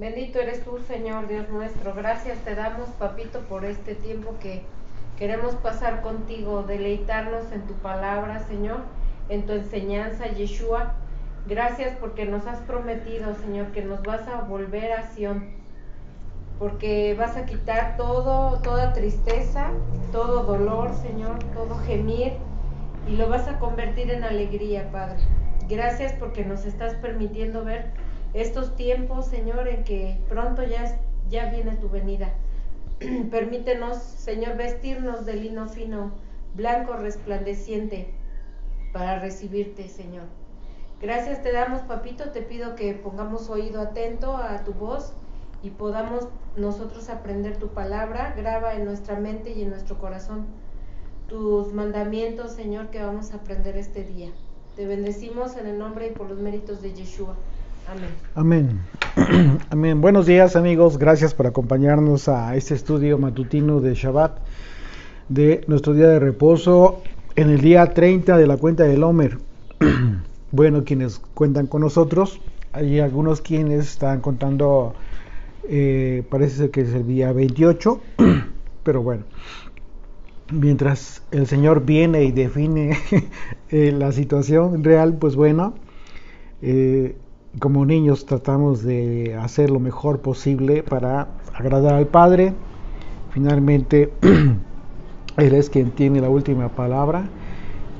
Bendito eres tú, Señor Dios nuestro. Gracias te damos, papito, por este tiempo que queremos pasar contigo, deleitarnos en tu palabra, Señor, en tu enseñanza, Yeshua. Gracias porque nos has prometido, Señor, que nos vas a volver a Sion, porque vas a quitar toda tristeza, todo dolor, Señor, todo gemir, y lo vas a convertir en alegría, Padre. Gracias porque nos estás permitiendo ver estos tiempos, Señor, en que pronto ya viene tu venida. Permítenos, Señor, vestirnos de lino fino, blanco resplandeciente, para recibirte, Señor. Gracias te damos, papito. Te pido que pongamos oído atento a tu voz y podamos nosotros aprender tu palabra. Graba en nuestra mente y en nuestro corazón tus mandamientos, Señor, que vamos a aprender este día. Te bendecimos en el nombre y por los méritos de Yeshua. Amén. Amén. Amén. Buenos días, amigos. Gracias por acompañarnos a este estudio matutino de Shabbat, de nuestro día de reposo, en el día 30 de la cuenta del Omer. Bueno, quienes cuentan con nosotros, hay algunos quienes están contando, parece ser que es el día 28, pero bueno, mientras el Señor viene y define la situación real, pues bueno, como niños tratamos de hacer lo mejor posible para agradar al Padre. Finalmente, Él es quien tiene la última palabra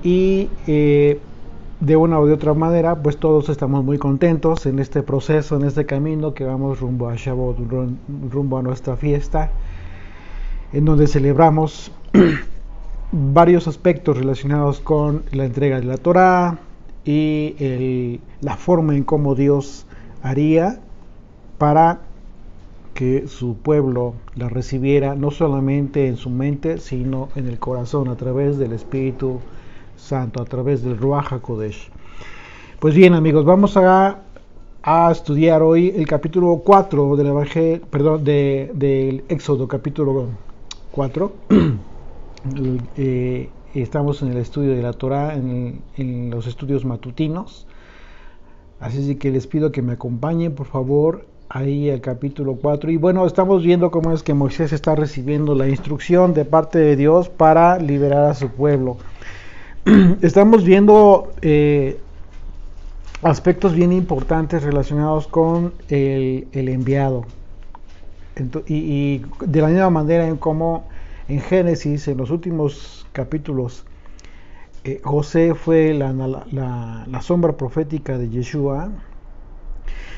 y de una o de otra manera, pues todos estamos muy contentos en este proceso, en este camino que vamos rumbo a Shavuot, rumbo a nuestra fiesta, en donde celebramos varios aspectos relacionados con la entrega de la Torá y la forma en cómo Dios haría para que su pueblo la recibiera, no solamente en su mente, sino en el corazón, a través del Espíritu Santo, a través del Ruach HaKodesh. Pues bien, amigos, vamos a estudiar hoy el capítulo 4 del Evangelio, del Éxodo, capítulo 4. Estamos en el estudio de la Torá, en los estudios matutinos. Así que les pido que me acompañen, por favor, ahí al capítulo 4. Y bueno, estamos viendo cómo es que Moisés está recibiendo la instrucción de parte de Dios para liberar a su pueblo. Estamos viendo aspectos bien importantes relacionados con el enviado. Y de la misma manera en cómo en Génesis, en los últimos capítulos, José fue la sombra profética de Yeshua.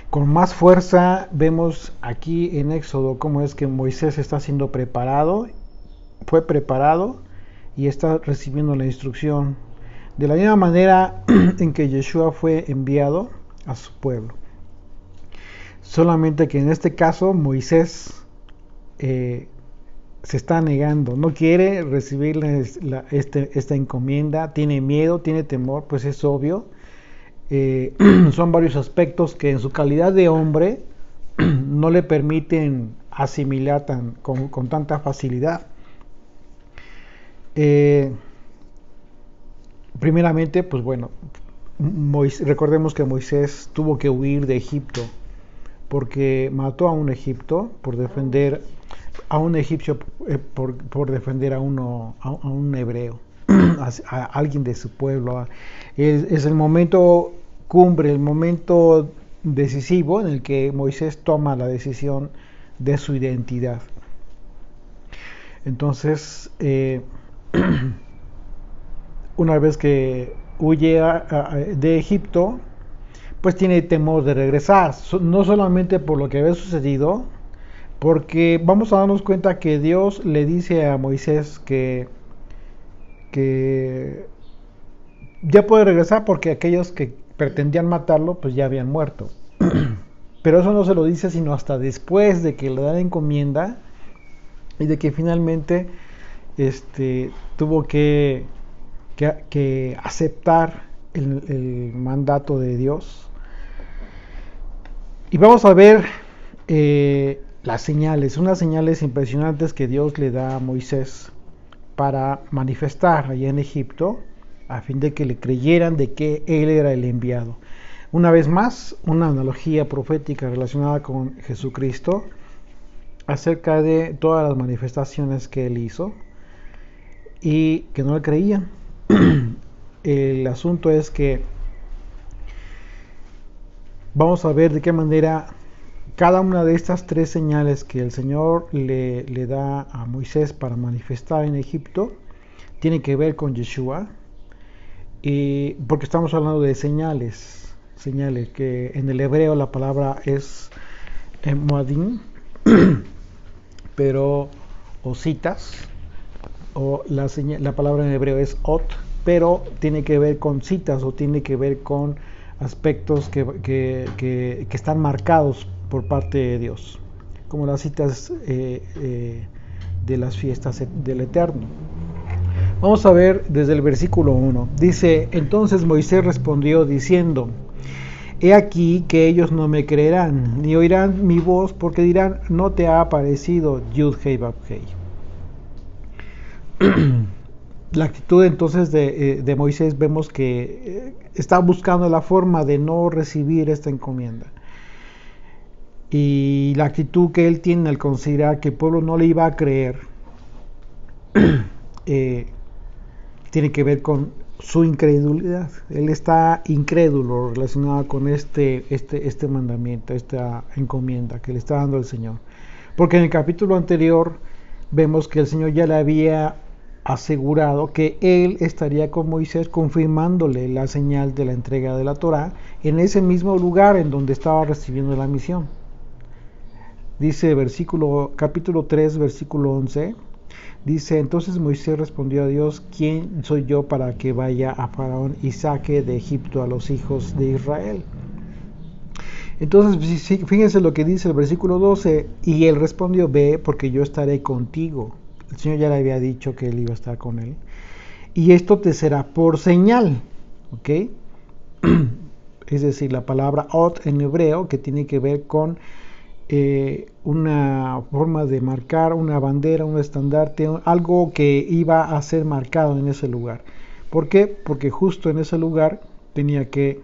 Con más fuerza vemos aquí en Éxodo cómo es que Moisés está siendo preparado, fue preparado y está recibiendo la instrucción de la misma manera en que Yeshua fue enviado a su pueblo. Solamente que en este caso Moisés se está negando, no quiere recibir esta encomienda, tiene miedo, tiene temor, pues es obvio. Son varios aspectos que en su calidad de hombre no le permiten asimilar con tanta facilidad. Primeramente, pues bueno, recordemos que Moisés tuvo que huir de Egipto porque mató a un egipto por defender a un egipcio, por defender a un hebreo, a alguien de su pueblo. Es el momento cumbre, el momento decisivo en el que Moisés toma la decisión de su identidad. Entonces, una vez que huye de Egipto, pues tiene temor de regresar, no solamente por lo que había sucedido, porque vamos a darnos cuenta que Dios le dice a Moisés que ya puede regresar porque aquellos que pretendían matarlo pues ya habían muerto. Pero eso no se lo dice sino hasta después de que le da la encomienda y de que finalmente tuvo que aceptar el mandato de Dios. Y vamos a ver las señales, unas señales impresionantes que Dios le da a Moisés para manifestar allá en Egipto, a fin de que le creyeran de que él era el enviado. Una vez más, una analogía profética relacionada con Jesucristo acerca de todas las manifestaciones que él hizo y que no le creían. El asunto es que vamos a ver de qué manera cada una de estas tres señales que el Señor le da a Moisés para manifestar en Egipto tiene que ver con Yeshua, y porque estamos hablando de señales que en el hebreo la palabra es moadim, pero o citas, o la palabra en hebreo es ot, pero tiene que ver con citas o tiene que ver con aspectos que están marcados por parte de Dios, como las citas de las fiestas del Eterno. Vamos a ver desde el versículo 1. Dice: entonces Moisés respondió diciendo: he aquí que ellos no me creerán, ni oirán mi voz, porque dirán: no te ha aparecido Yud-Hei Vav-Hei. La actitud entonces de Moisés vemos que está buscando la forma de no recibir esta encomienda. Y la actitud que él tiene al considerar que el pueblo no le iba a creer tiene que ver con su incredulidad. Él está incrédulo relacionado con este mandamiento, esta encomienda que le está dando el Señor. Porque en el capítulo anterior vemos que el Señor ya le había asegurado que él estaría con Moisés confirmándole la señal de la entrega de la Torá en ese mismo lugar en donde estaba recibiendo la misión. Dice capítulo 3, versículo 11, dice: entonces Moisés respondió a Dios: ¿quién soy yo para que vaya a Faraón y saque de Egipto a los hijos de Israel? Entonces fíjense lo que dice el versículo 12, y él respondió: ve, porque yo estaré contigo. El Señor ya le había dicho que él iba a estar con él. Y esto te será por señal, ¿ok? Es decir, la palabra ot en hebreo, que tiene que ver con una forma de marcar, una bandera, un estandarte, algo que iba a ser marcado en ese lugar. ¿Por qué? Porque justo en ese lugar tenía que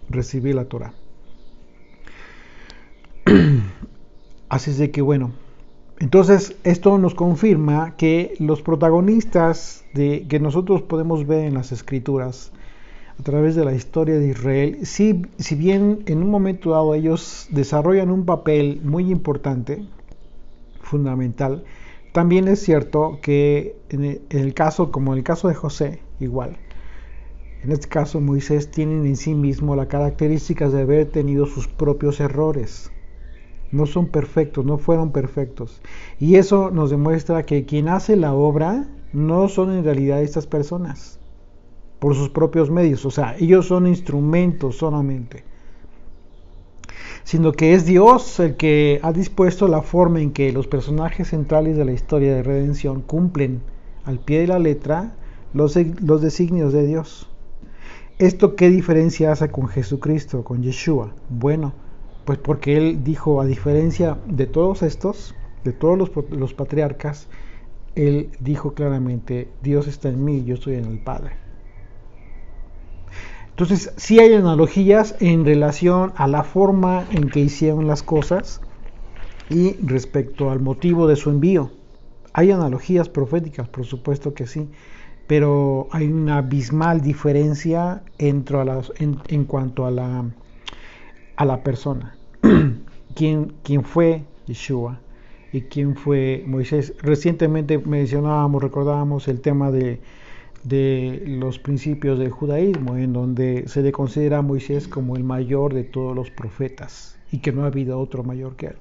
recibir la Torá. Así es de que bueno, entonces esto nos confirma que los protagonistas que nosotros podemos ver en las Escrituras a través de la historia de Israel, si bien en un momento dado ellos desarrollan un papel muy importante, fundamental, también es cierto que en el caso, como en el caso de José, igual, en este caso Moisés tiene en sí mismo la característica de haber tenido sus propios errores. No son perfectos, no fueron perfectos. Y eso nos demuestra que quien hace la obra no son en realidad estas personas, por sus propios medios. O sea, ellos son instrumentos solamente. Sino que es Dios el que ha dispuesto la forma en que los personajes centrales de la historia de redención cumplen al pie de la letra los designios de Dios. ¿Esto qué diferencia hace con Jesucristo, con Yeshua? Bueno, pues porque él dijo, a diferencia de todos estos, de todos los patriarcas, él dijo claramente: Dios está en mí, yo estoy en el Padre. Entonces, sí hay analogías en relación a la forma en que hicieron las cosas y respecto al motivo de su envío. Hay analogías proféticas, por supuesto que sí, pero hay una abismal diferencia en cuanto a la persona. ¿Quién fue Yeshua y quién fue Moisés? Recientemente recordábamos el tema de los principios del judaísmo, en donde se le considera a Moisés como el mayor de todos los profetas y que no ha habido otro mayor que él.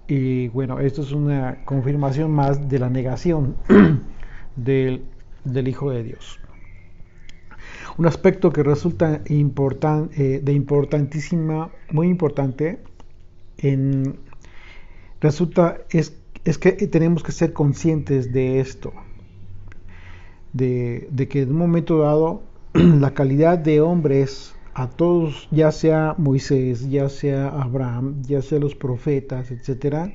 Y bueno, esto es una confirmación más de la negación del Hijo de Dios. Un aspecto que resulta muy importante, es que tenemos que ser conscientes de esto, de que en un momento dado la calidad de hombres, a todos, ya sea Moisés, ya sea Abraham, ya sea los profetas, etcétera,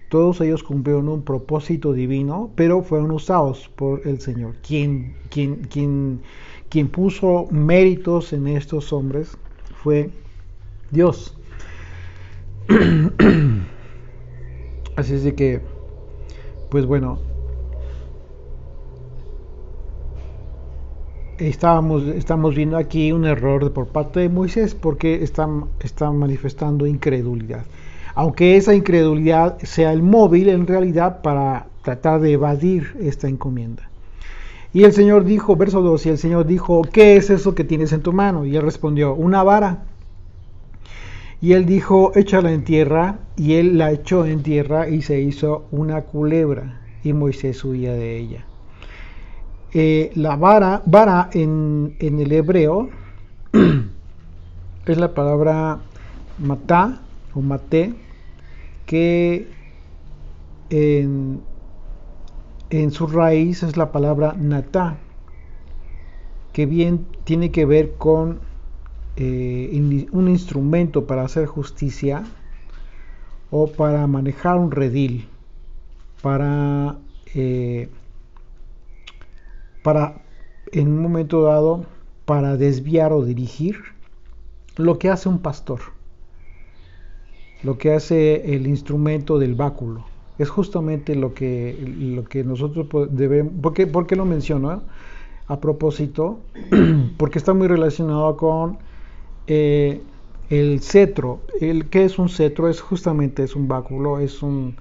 todos ellos cumplieron un propósito divino, pero fueron usados por el Señor. Quien puso méritos en estos hombres fue Dios. Así es de que, pues bueno, estamos viendo aquí un error por parte de Moisés porque está manifestando incredulidad. Aunque esa incredulidad sea el móvil en realidad para tratar de evadir esta encomienda. Y el Señor dijo, verso 2, y el Señor dijo, ¿qué es eso que tienes en tu mano? Y él respondió, una vara. Y él dijo, échala en tierra, y él la echó en tierra y se hizo una culebra, y Moisés huía de ella. La vara en el hebreo es la palabra matá o maté, que en su raíz es la palabra natá, que bien tiene que ver con un instrumento para hacer justicia o para manejar un redil, para en un momento dado, para desviar o dirigir lo que hace un pastor, lo que hace el instrumento del báculo. Es justamente lo que nosotros debemos. ¿Por qué lo menciono? A propósito, porque está muy relacionado con el cetro. ¿Qué es un cetro? Es un báculo, es un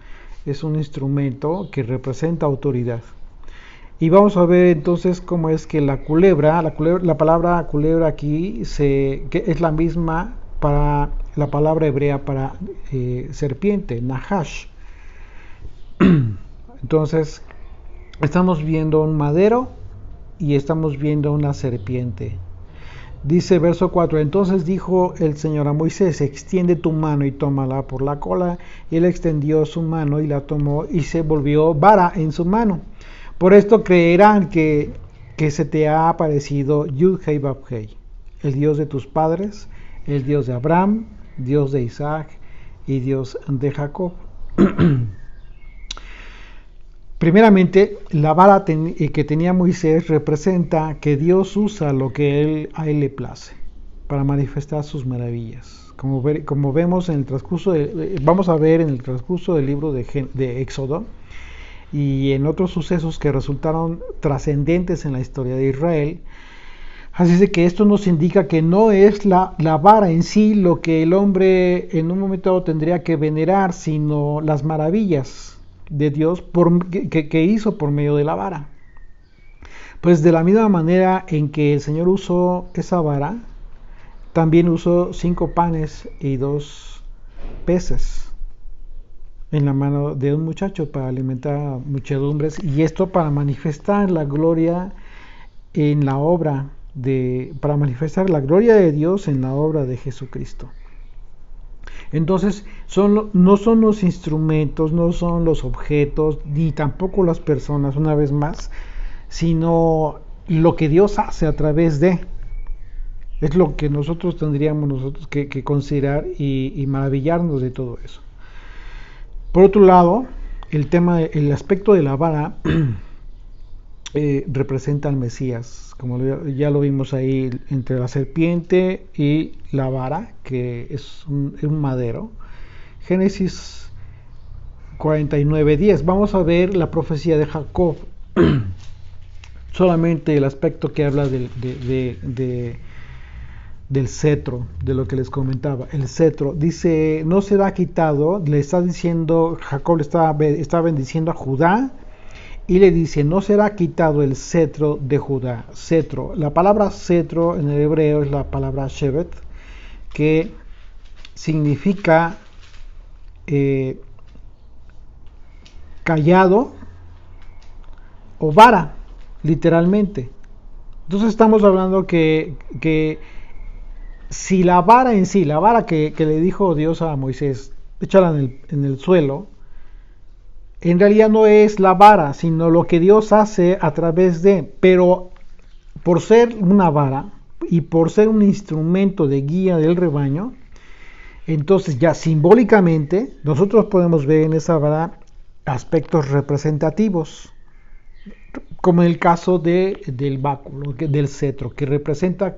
instrumento que representa autoridad. Y vamos a ver entonces cómo es que la palabra culebra aquí que es la misma para la palabra hebrea para serpiente, nahash. Entonces, estamos viendo un madero y estamos viendo una serpiente. Dice verso 4, entonces dijo el Señor a Moisés, extiende tu mano y tómala por la cola. Y él extendió su mano y la tomó y se volvió vara en su mano. Por esto creerán que se te ha aparecido Yud-Hei Vav-Hei, el Dios de tus padres, el Dios de Abraham, Dios de Isaac y Dios de Jacob. Primeramente, la vara que tenía Moisés representa que Dios usa lo que a él le place para manifestar sus maravillas. Como vemos en el transcurso, vamos a ver en el transcurso del libro de Éxodo y en otros sucesos que resultaron trascendentes en la historia de Israel. Así es de que esto nos indica que no es la vara en sí lo que el hombre en un momento dado tendría que venerar, sino las maravillas de Dios que hizo por medio de la vara. Pues de la misma manera en que el Señor usó esa vara, también usó 5 panes y 2 peces en la mano de un muchacho para alimentar a muchedumbres, y esto para manifestar la gloria en la obra para manifestar la gloria de Dios en la obra de Jesucristo. Entonces, no son los instrumentos, no son los objetos, ni tampoco las personas, una vez más, sino lo que Dios hace a través de. Es lo que nosotros tendríamos que considerar y maravillarnos de todo eso. Por otro lado, el aspecto de la vara representa al Mesías, como ya lo vimos ahí entre la serpiente y la vara, que es un madero. Génesis 49:10. Vamos a ver la profecía de Jacob. Solamente el aspecto que habla del cetro, de lo que les comentaba. El cetro dice, no será quitado, le está diciendo, Jacob está bendiciendo a Judá, y le dice, no será quitado el cetro de Judá. Cetro, la palabra cetro en el hebreo es la palabra shevet, que significa callado o vara, literalmente. Entonces estamos hablando que si la vara en sí, la vara que le dijo Dios a Moisés, échala en el suelo, en realidad no es la vara, sino lo que Dios hace a través de. Pero por ser una vara y por ser un instrumento de guía del rebaño, entonces ya simbólicamente nosotros podemos ver en esa vara aspectos representativos. como en el caso del báculo, del cetro, ¿qué representa?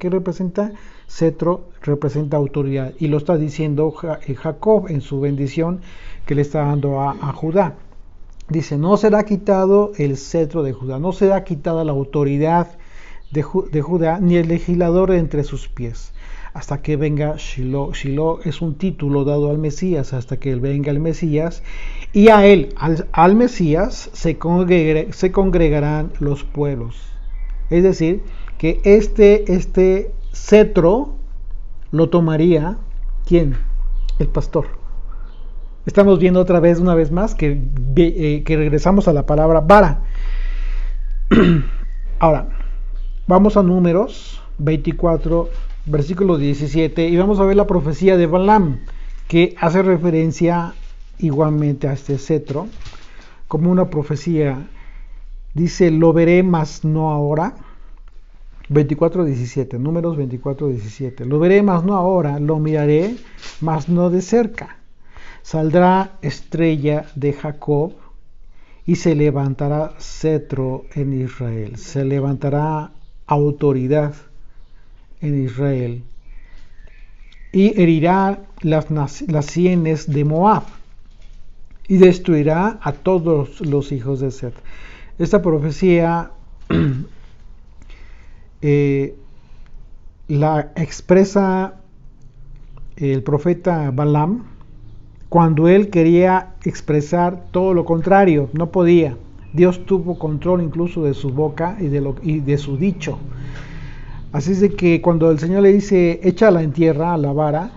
Cetro representa autoridad, y lo está diciendo Jacob en su bendición que le está dando a Judá. Dice, no será quitado el cetro de Judá, no será quitada la autoridad de Judá, ni el legislador entre sus pies, hasta que venga Shiloh. Shiloh es un título dado al Mesías, hasta que venga el Mesías, y a él, al Mesías, se congregarán los pueblos. Es decir, que este cetro lo tomaría, ¿quién? El pastor. Estamos viendo una vez más, que regresamos a la palabra vara. Ahora, vamos a Números 24, versículo 17, y vamos a ver la profecía de Balaam, que hace referencia igualmente a este cetro, como una profecía. Dice, lo veré, mas no ahora. 24:17, Números 24:17. Lo veré, mas no ahora, lo miraré, mas no de cerca. Saldrá estrella de Jacob y se levantará cetro en Israel. Se levantará autoridad en Israel y herirá las sienes de Moab y destruirá a todos los hijos de Set. Esta profecía la expresa el profeta Balaam cuando él quería expresar todo lo contrario, no podía. Dios tuvo control incluso de su boca y de su dicho. Así es de que cuando el Señor le dice, échala en tierra a la vara,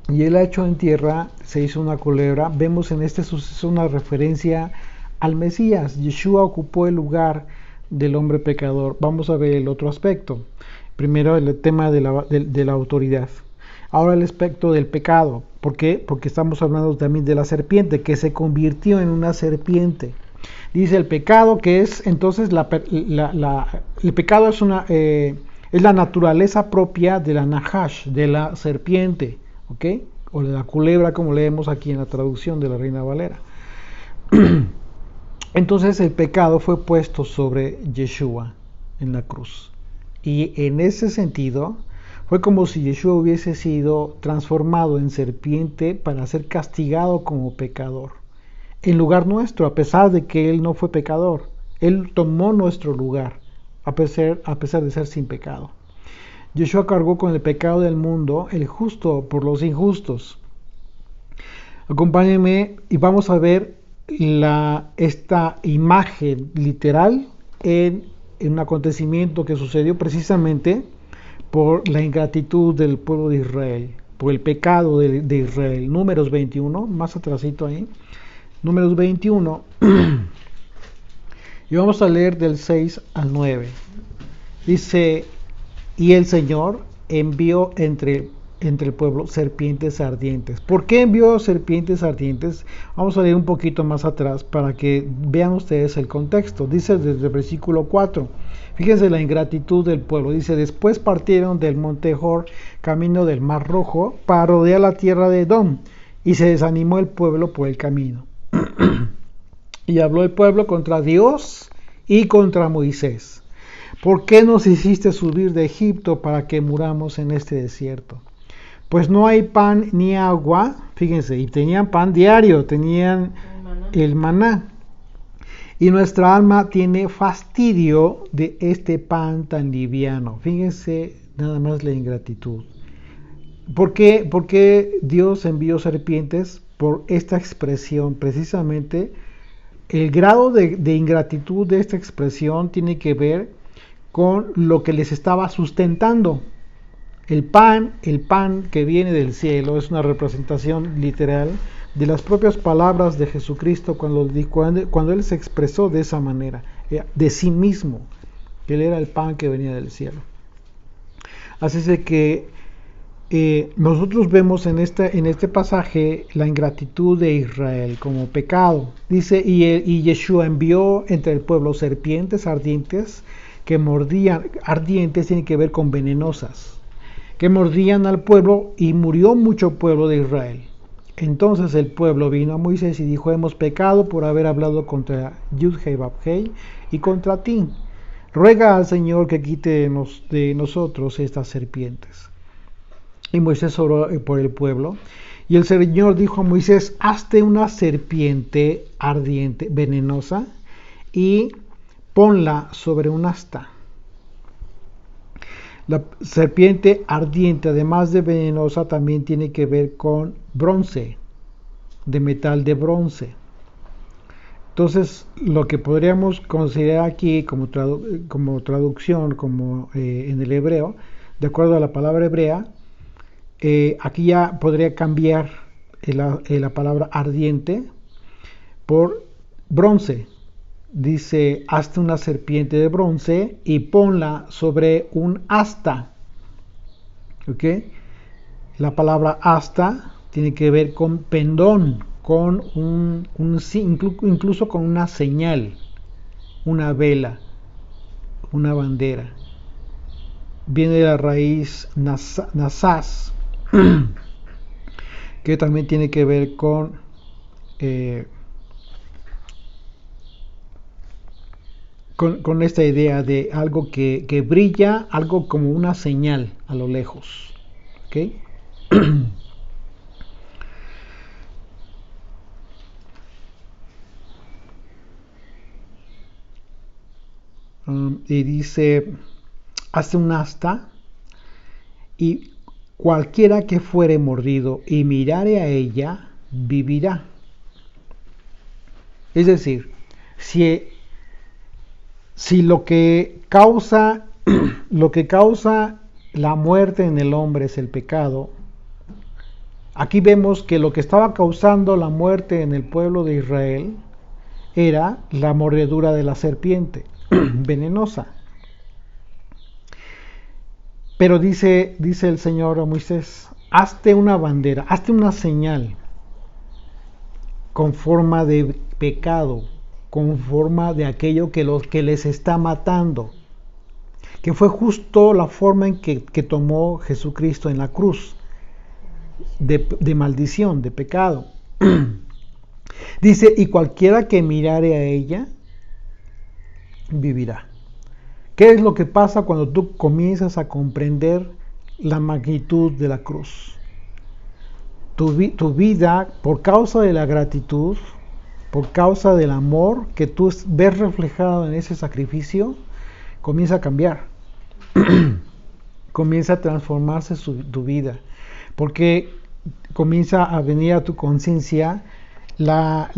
y él la echó en tierra, se hizo una culebra, vemos en este suceso una referencia al Mesías. Yeshua ocupó el lugar del hombre pecador. Vamos a ver el otro aspecto. Primero el tema de la autoridad. Ahora el aspecto del pecado. ¿Por qué? Porque estamos hablando también de la serpiente, que se convirtió en una serpiente. Dice el pecado, que es entonces el pecado es la naturaleza propia de la Nahash, de la serpiente, ¿ok? O de la culebra, como leemos aquí en la traducción de la Reina Valera. Entonces el pecado fue puesto sobre Yeshua en la cruz. Y en ese sentido, fue como si Yeshua hubiese sido transformado en serpiente para ser castigado como pecador. En lugar nuestro, a pesar de que Él no fue pecador. Él tomó nuestro lugar, a pesar de ser sin pecado. Yeshua cargó con el pecado del mundo, el justo por los injustos. Acompáñenme y vamos a ver esta imagen literal en un acontecimiento que sucedió precisamente por la ingratitud del pueblo de Israel, por el pecado de Israel. Números 21, más atrasito ahí. Números 21. Y vamos a leer del 6 al 9. Dice, y el Señor envió entre el pueblo serpientes ardientes. ¿Por qué envió serpientes ardientes? Vamos a leer un poquito más atrás para que vean ustedes el contexto. Dice desde el versículo 4. Fíjense la ingratitud del pueblo. Dice, después partieron del monte Hor, camino del Mar Rojo, para rodear la tierra de Edom, y se desanimó el pueblo por el camino. Y habló el pueblo contra Dios y contra Moisés. ¿Por qué nos hiciste subir de Egipto para que muramos en este desierto? Pues no hay pan ni agua. Fíjense, y tenían pan diario, tenían el maná. Y nuestra alma tiene fastidio de este pan tan liviano. Fíjense nada más la ingratitud. ¿Por qué Dios envió serpientes? Por esta expresión, precisamente. El grado de ingratitud de esta expresión tiene que ver con lo que les estaba sustentando. El pan que viene del cielo es una representación literal de las propias palabras de Jesucristo cuando Él se expresó de esa manera, de sí mismo, que Él era el pan que venía del cielo. Así es de que nosotros vemos en este pasaje la ingratitud de Israel como pecado. Dice, y Yeshua envió entre el pueblo serpientes ardientes que mordían. Ardientes tiene que ver con venenosas, que mordían al pueblo, y murió mucho pueblo de Israel. Entonces el pueblo vino a Moisés y dijo: hemos pecado por haber hablado contra Yud-Heh Vab-Heh y contra ti. Ruega al Señor que quite de nosotros estas serpientes. Y Moisés oró por el pueblo. Y el Señor dijo a Moisés: hazte una serpiente ardiente, venenosa, y ponla sobre un asta. La serpiente ardiente, además de venenosa, también tiene que ver con bronce, de metal de bronce. Entonces, lo que podríamos considerar aquí como traducción, como en el hebreo, de acuerdo a la palabra hebrea, aquí ya podría cambiar la palabra ardiente por bronce. Dice: hazte una serpiente de bronce y ponla sobre un asta. ¿Ok? La palabra asta tiene que ver con pendón, con incluso con una señal, una vela, una bandera. Viene de la raíz nasaz, que también tiene que ver con esta idea de algo que brilla, algo como una señal a lo lejos. ¿Ok? Y dice: hazte un asta, y cualquiera que fuere mordido y mirare a ella, vivirá. Es decir, si lo que causa la muerte en el hombre es el pecado, aquí vemos que lo que estaba causando la muerte en el pueblo de Israel era la mordedura de la serpiente venenosa. Pero dice el Señor a Moisés: hazte una bandera, hazte una señal con forma de pecado, con forma de aquello que les está matando, que fue justo la forma en que tomó Jesucristo en la cruz, de maldición, de pecado. Dice: y cualquiera que mirare a ella, vivirá. ¿Qué es lo que pasa cuando tú comienzas a comprender la magnitud de la cruz? Tu vida, por causa de la gratitud, por causa del amor que tú ves reflejado en ese sacrificio, comienza a cambiar. Comienza a transformarse tu vida, porque comienza a venir a tu conciencia la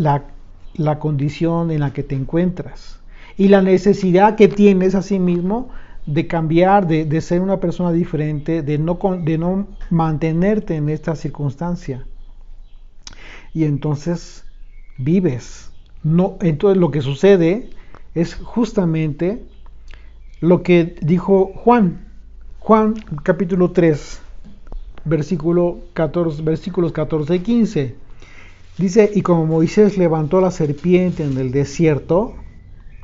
condición en la que te encuentras y la necesidad que tienes a sí mismo de cambiar, de ser una persona diferente, de no mantenerte en esta circunstancia. Y entonces vives. Entonces lo que sucede es justamente lo que dijo Juan capítulo 3, versículos 14 y 15. Dice: y como Moisés levantó la serpiente en el desierto,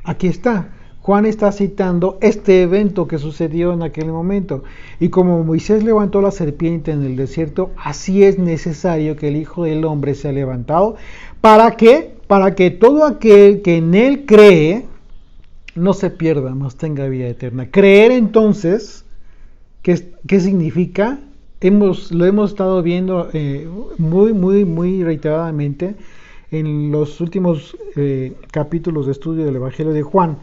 aquí está, Juan está citando este evento que sucedió en aquel momento. Y como Moisés levantó la serpiente en el desierto, así es necesario que el Hijo del Hombre sea levantado. ¿Para qué? Para que todo aquel que en él cree no se pierda, mas tenga vida eterna. Creer, entonces, ¿qué significa? Lo hemos estado viendo muy reiteradamente en los últimos capítulos de estudio del Evangelio de Juan.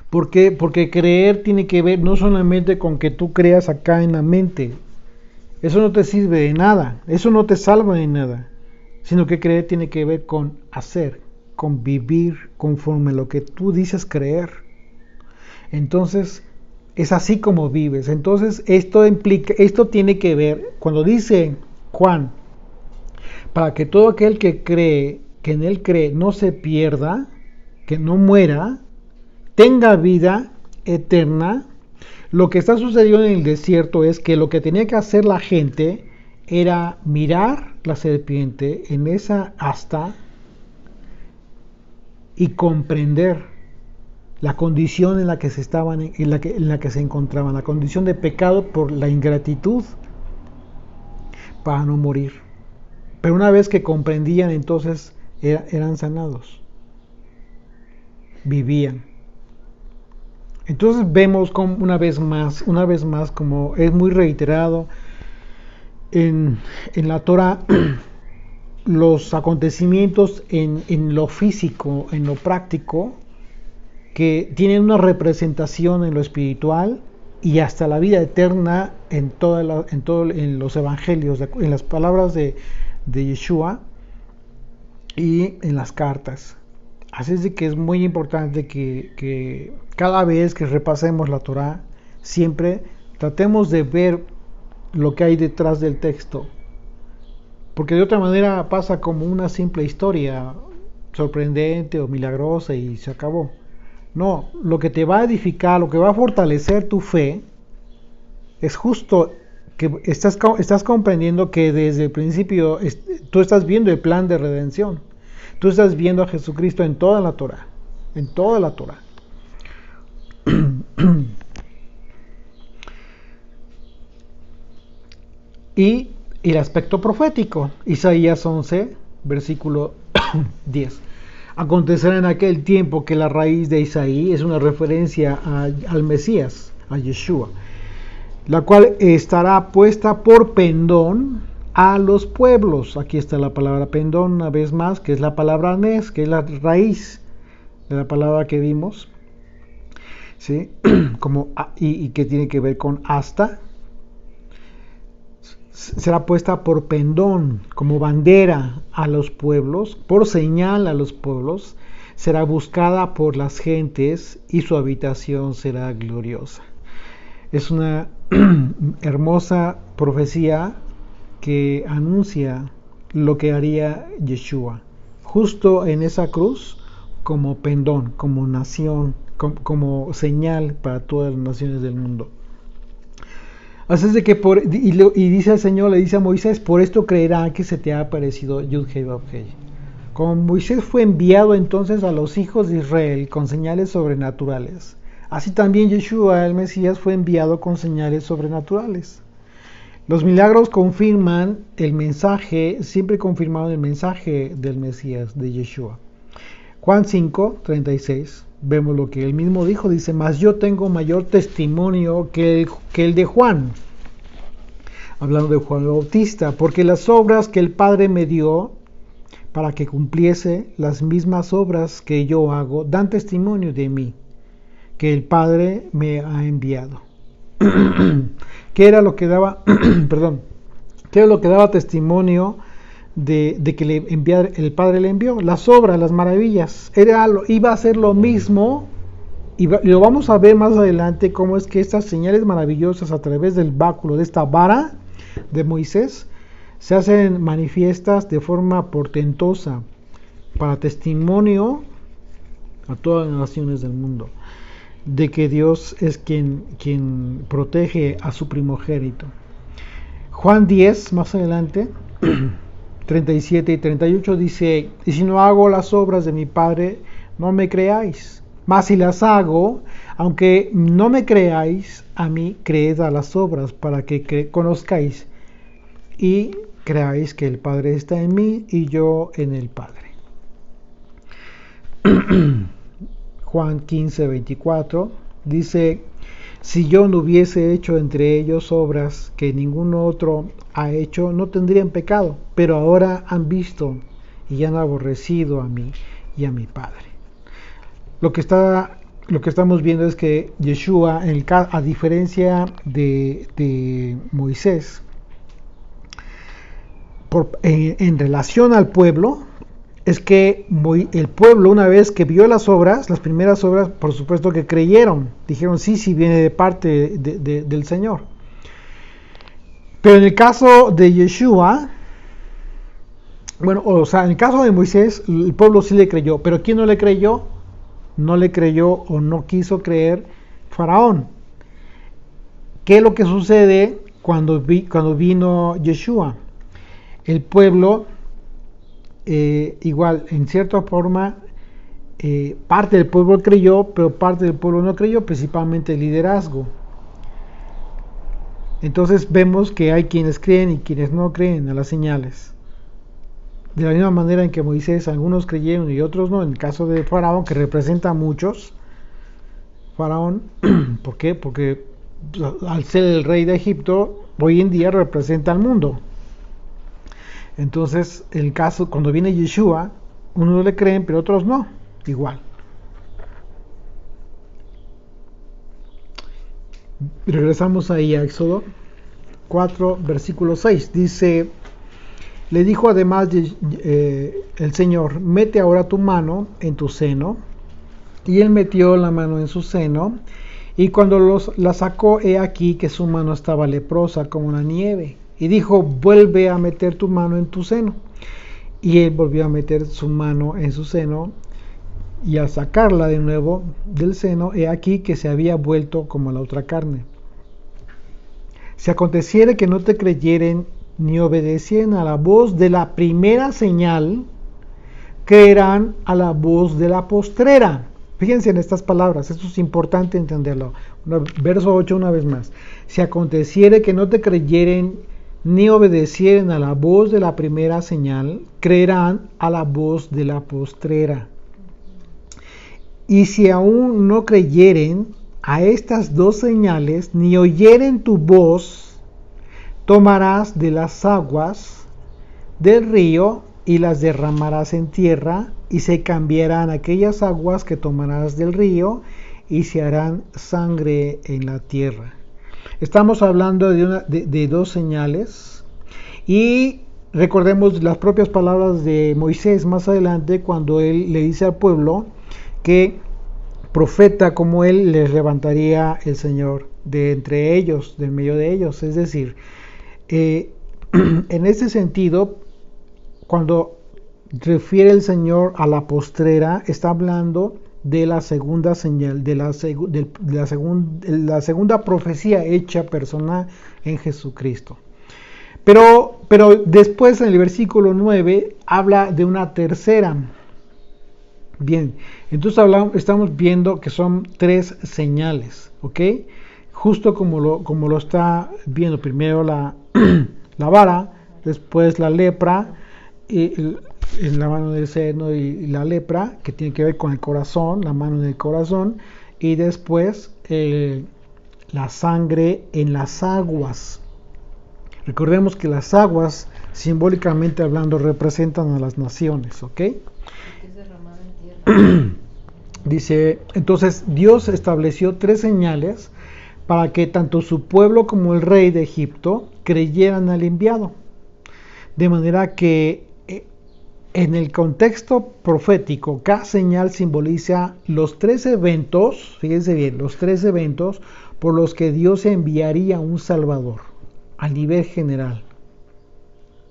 ¿Por qué? Porque creer tiene que ver no solamente con que tú creas acá en la mente. Eso no te sirve de nada, eso no te salva de nada, sino que creer tiene que ver con hacer, con vivir conforme a lo que tú dices creer. Entonces, es así como vives. Entonces, esto tiene que ver, cuando dice Juan, para que todo aquel que cree, que en él cree, no se pierda, que no muera, tenga vida eterna. Lo que está sucediendo en el desierto es que lo que tenía que hacer la gente era mirar la serpiente en esa asta y comprender la condición en la que se encontraban, la condición de pecado por la ingratitud, para no morir, Pero una vez que comprendían, entonces eran sanados, vivían. Entonces vemos como una vez más, como es muy reiterado en la Torah, los acontecimientos en lo físico, en lo práctico, que tienen una representación en lo espiritual y hasta la vida eterna en los evangelios, en las palabras de Yeshua y en las cartas. Así es de que es muy importante que cada vez que repasemos la Torah, siempre tratemos de ver lo que hay detrás del texto, porque de otra manera pasa como una simple historia sorprendente o milagrosa y se acabó. No, lo que te va a edificar, lo que va a fortalecer tu fe, es justo que estás comprendiendo que desde el principio tú estás viendo el plan de redención. Tú estás viendo a Jesucristo en toda la Torah, en toda la Torah. Y el aspecto profético, Isaías 11, versículo 10. Acontecerá en aquel tiempo que la raíz de Isaí es una referencia al Mesías, a Yeshua, la cual estará puesta por pendón a los pueblos. Aquí está la palabra pendón una vez más, que es la palabra nes, que es la raíz de la palabra que vimos, ¿sí? y que tiene que ver con hasta. Será puesta por pendón, como bandera a los pueblos, por señal a los pueblos, será buscada por las gentes y su habitación será gloriosa. Es una hermosa profecía que anuncia lo que haría Yeshua, justo en esa cruz, como pendón, como nación, como señal para todas las naciones del mundo. Así es de que y dice el Señor, le dice a Moisés, por esto creerá que se te ha aparecido Yud-Hei Vav-Hei. Como Moisés fue enviado entonces a los hijos de Israel con señales sobrenaturales, así también Yeshua, el Mesías, fue enviado con señales sobrenaturales. Los milagros confirman el mensaje, siempre confirmaron el mensaje del Mesías, de Yeshua. Juan 5, 36, vemos lo que él mismo dijo, dice, mas yo tengo mayor testimonio que el de Juan, hablando de Juan el Bautista, porque las obras que el Padre me dio para que cumpliese las mismas obras que yo hago, dan testimonio de mí, que el Padre me ha enviado. ¿Qué era lo que daba, qué era lo que daba testimonio de que el Padre le envió? Las obras, las maravillas. Iba a ser lo mismo, y lo vamos a ver más adelante, cómo es que estas señales maravillosas a través del báculo, de esta vara de Moisés, se hacen manifiestas de forma portentosa para testimonio a todas las naciones del mundo de que Dios es quien protege a su primogénito. Juan 10, más adelante, 37 y 38 dice, y si no hago las obras de mi Padre, no me creáis, mas si las hago, aunque no me creáis, a mí creed a las obras, para que conozcáis y creáis que el Padre está en mí y yo en el Padre. Juan 15, 24 dice, si yo no hubiese hecho entre ellos obras que ningún otro ha hecho, no tendrían pecado, pero ahora han visto y han aborrecido a mí y a mi Padre. Lo que estamos viendo es que Yeshua, a diferencia de Moisés, en relación al pueblo, es que el pueblo, una vez que vio las primeras obras, por supuesto que creyeron, dijeron sí, viene de parte del Señor. Pero en el caso de Yeshua, en el caso de Moisés, el pueblo sí le creyó, pero ¿quién no le creyó? No le creyó o no quiso creer Faraón. ¿Qué es lo que sucede cuando vino Yeshua? El pueblo, igual, en cierta forma, parte del pueblo creyó, pero parte del pueblo no creyó, principalmente el liderazgo. Entonces vemos que hay quienes creen y quienes no creen a las señales. de la misma manera en que Moisés, algunos creyeron y otros no, en el caso de Faraón, que representa a muchos, Faraón, ¿por qué? Porque al ser el rey de Egipto, hoy en día representa al mundo. Entonces, el caso, cuando viene Yeshua, unos le creen, pero otros no, igual. Regresamos ahí a Éxodo 4, versículo 6. Dice, le dijo además el Señor, mete ahora tu mano en tu seno. Y él metió la mano en su seno, y cuando la sacó, he aquí que su mano estaba leprosa como la nieve. Y dijo, vuelve a meter tu mano en tu seno. Y él volvió a meter su mano en su seno, y al sacarla de nuevo del seno, he aquí que se había vuelto como la otra carne. Si aconteciere que no te creyeren ni obedecieren a la voz de la primera señal, creerán a la voz de la postrera. Fíjense en estas palabras, esto es importante entenderlo. Verso 8 una vez más. Si aconteciere que no te creyeren ni obedecieren a la voz de la primera señal, creerán a la voz de la postrera. Y si aún no creyeren a estas dos señales, ni oyeren tu voz, tomarás de las aguas del río y las derramarás en tierra, y se cambiarán aquellas aguas que tomarás del río, y se harán sangre en la tierra. Estamos hablando de dos señales, y recordemos las propias palabras de Moisés más adelante, cuando él le dice al pueblo que profeta como él les levantaría el Señor de entre ellos, de en medio de ellos. Es decir, en este sentido, cuando refiere el Señor a la postrera, está hablando de la segunda señal, de la segunda profecía hecha persona en Jesucristo. Pero después en el versículo 9 habla de una tercera. Bien, entonces estamos viendo que son tres señales, ¿ok? Justo como lo está viendo, primero la vara, después la lepra, en la mano del seno y la lepra, que tiene que ver con el corazón, la mano en el corazón, y después la sangre en las aguas. Recordemos que las aguas, simbólicamente hablando, representan a las naciones, ¿ok? Dice, entonces Dios estableció tres señales para que tanto su pueblo como el rey de Egipto creyeran al enviado. De manera que en el contexto profético, cada señal simboliza los tres eventos, fíjense bien, los tres eventos por los que Dios enviaría un Salvador a nivel general.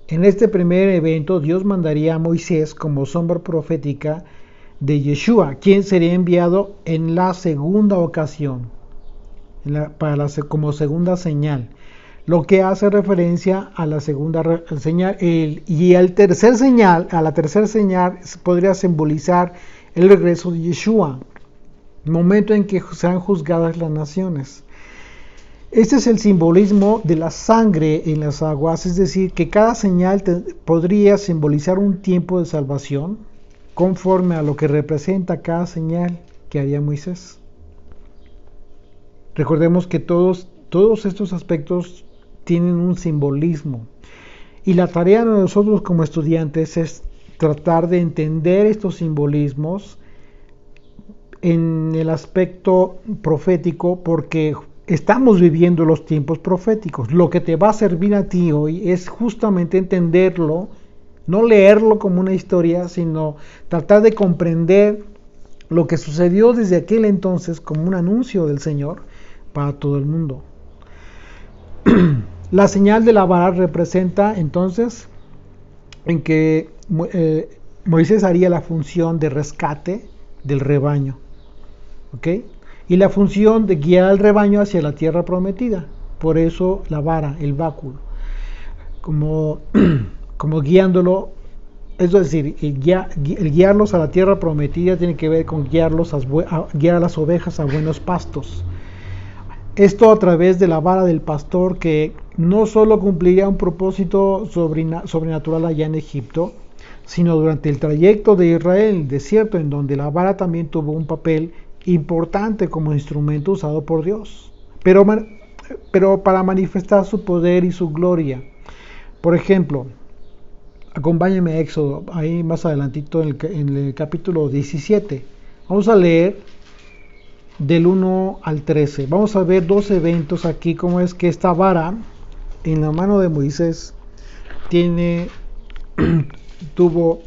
En este primer evento, Dios mandaría a Moisés como sombra profética de Yeshua, quien sería enviado en la segunda ocasión, como segunda señal, lo que hace referencia a la segunda señal, y a la tercera señal podría simbolizar el regreso de Yeshua, el momento en que serán juzgadas las naciones. Este es el simbolismo de la sangre en las aguas, es decir, que cada señal podría simbolizar un tiempo de salvación, conforme a lo que representa cada señal que haría Moisés. Recordemos que todos estos aspectos tienen un simbolismo, y la tarea de nosotros como estudiantes es tratar de entender estos simbolismos en el aspecto profético, porque estamos viviendo los tiempos proféticos. Lo que te va a servir a ti hoy es justamente entenderlo, no leerlo como una historia, sino tratar de comprender lo que sucedió desde aquel entonces como un anuncio del Señor para todo el mundo. La señal de la vara representa entonces en que Moisés haría la función de rescate del rebaño, ¿ok? Y la función de guiar al rebaño hacia la tierra prometida. Por eso la vara, el báculo, como guiándolo. Es decir, el guiarlos a la tierra prometida tiene que ver con guiar a las ovejas a buenos pastos. Esto a través de la vara del pastor, que no solo cumpliría un propósito sobrenatural allá en Egipto, sino durante el trayecto de Israel en el desierto, en donde la vara también tuvo un papel importante como instrumento usado por Dios, pero para manifestar su poder y su gloria. Por ejemplo, acompáñenme a Éxodo, ahí más adelantito en el capítulo 17. Vamos a leer del 1 al 13. Vamos a ver dos eventos aquí, como es que esta vara en la mano de Moisés tuvo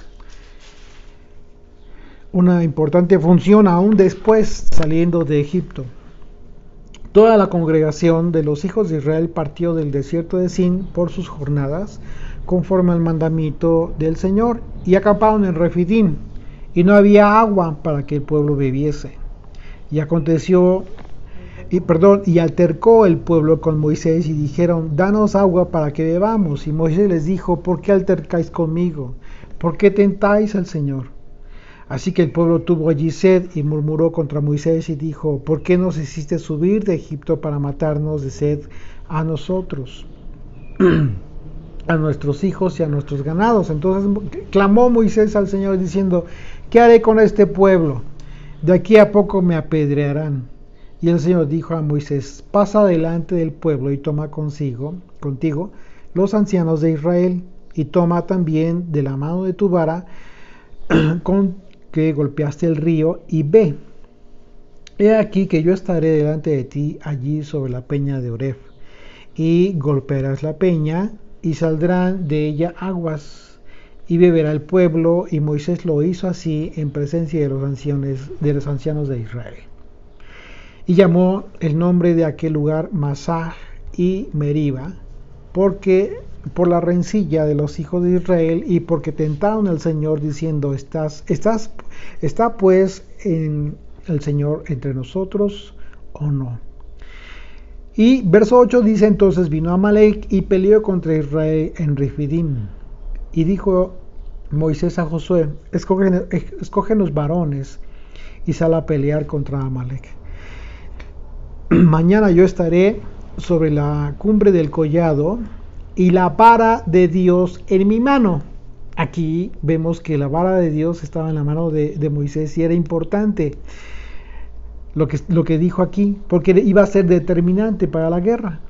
una importante función aún después saliendo de Egipto. Toda la congregación de los hijos de Israel partió del desierto de Sin por sus jornadas, conforme al mandamiento del Señor, y acamparon en Refidim, y no había agua para que el pueblo bebiese. Y altercó el pueblo con Moisés y dijeron: danos agua para que bebamos. Y Moisés les dijo: ¿por qué altercáis conmigo? ¿Por qué tentáis al Señor? Así que el pueblo tuvo allí sed y murmuró contra Moisés y dijo: ¿por qué nos hiciste subir de Egipto para matarnos de sed a nosotros, a nuestros hijos y a nuestros ganados? Entonces clamó Moisés al Señor diciendo: ¿qué haré con este pueblo? De aquí a poco me apedrearán. Y el Señor dijo a Moisés: pasa delante del pueblo y toma contigo los ancianos de Israel, y toma también de la mano de tu vara con que golpeaste el río, y ve. He aquí que yo estaré delante de ti allí sobre la peña de Oreb, y golpearás la peña, y saldrán de ella aguas, y beberá el pueblo. Y Moisés lo hizo así en presencia de los ancianos de Israel. Y llamó el nombre de aquel lugar Masah y Meriba, porque por la rencilla de los hijos de Israel, y porque tentaron al Señor diciendo: ¿Está pues en el Señor entre nosotros o no? Y verso 8 dice: entonces vino Amalek y peleó contra Israel en Refidim. Y dijo Moisés a Josué: escógenos varones y sal a pelear contra Amalek. Mañana yo estaré sobre la cumbre del collado y la vara de Dios en mi mano. Aquí vemos que la vara de Dios estaba en la mano de Moisés, y era importante lo que dijo aquí, porque iba a ser determinante para la guerra.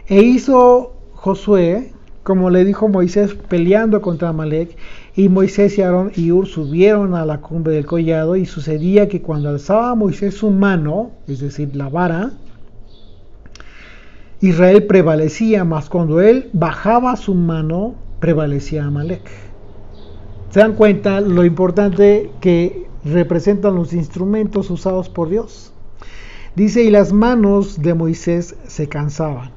E hizo Josué como le dijo Moisés, peleando contra Amalek. Y Moisés y Aarón y Hur subieron a la cumbre del collado, y sucedía que cuando alzaba Moisés su mano, es decir, la vara, Israel prevalecía, mas cuando él bajaba su mano, prevalecía Amalek. ¿Se dan cuenta lo importante que representan los instrumentos usados por Dios? Dice: y las manos de Moisés se cansaban,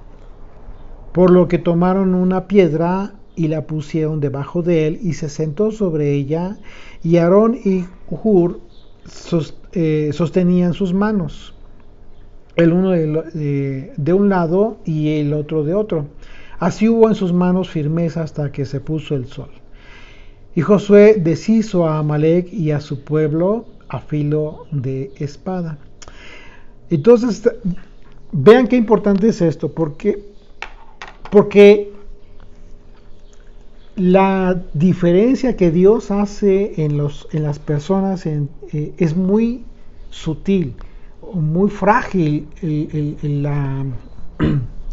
por lo que tomaron una piedra y la pusieron debajo de él, y se sentó sobre ella, y Aarón y Hur sostenían sus manos, el uno de un lado y el otro de otro. Así hubo en sus manos firmeza hasta que se puso el sol. Y Josué deshizo a Amalek y a su pueblo a filo de espada. Entonces, vean qué importante es esto, porque la diferencia que Dios hace en las personas es muy sutil, muy frágil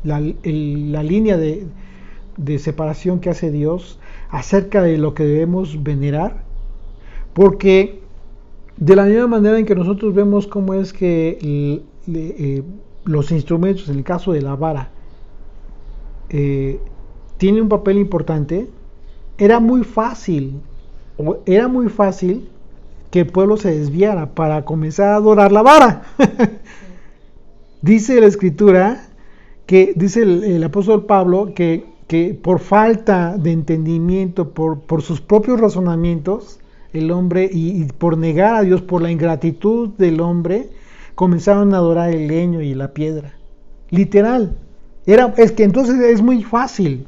la línea de separación que hace Dios acerca de lo que debemos venerar, porque de la misma manera en que nosotros vemos cómo es que los instrumentos, en el caso de la vara, tiene un papel importante, era muy fácil que el pueblo se desviara para comenzar a adorar la vara. Dice la escritura, dice el apóstol Pablo, que por falta de entendimiento, por sus propios razonamientos, el hombre, y por negar a Dios, por la ingratitud del hombre, comenzaron a adorar el leño y la piedra. Literal. Es que entonces es muy fácil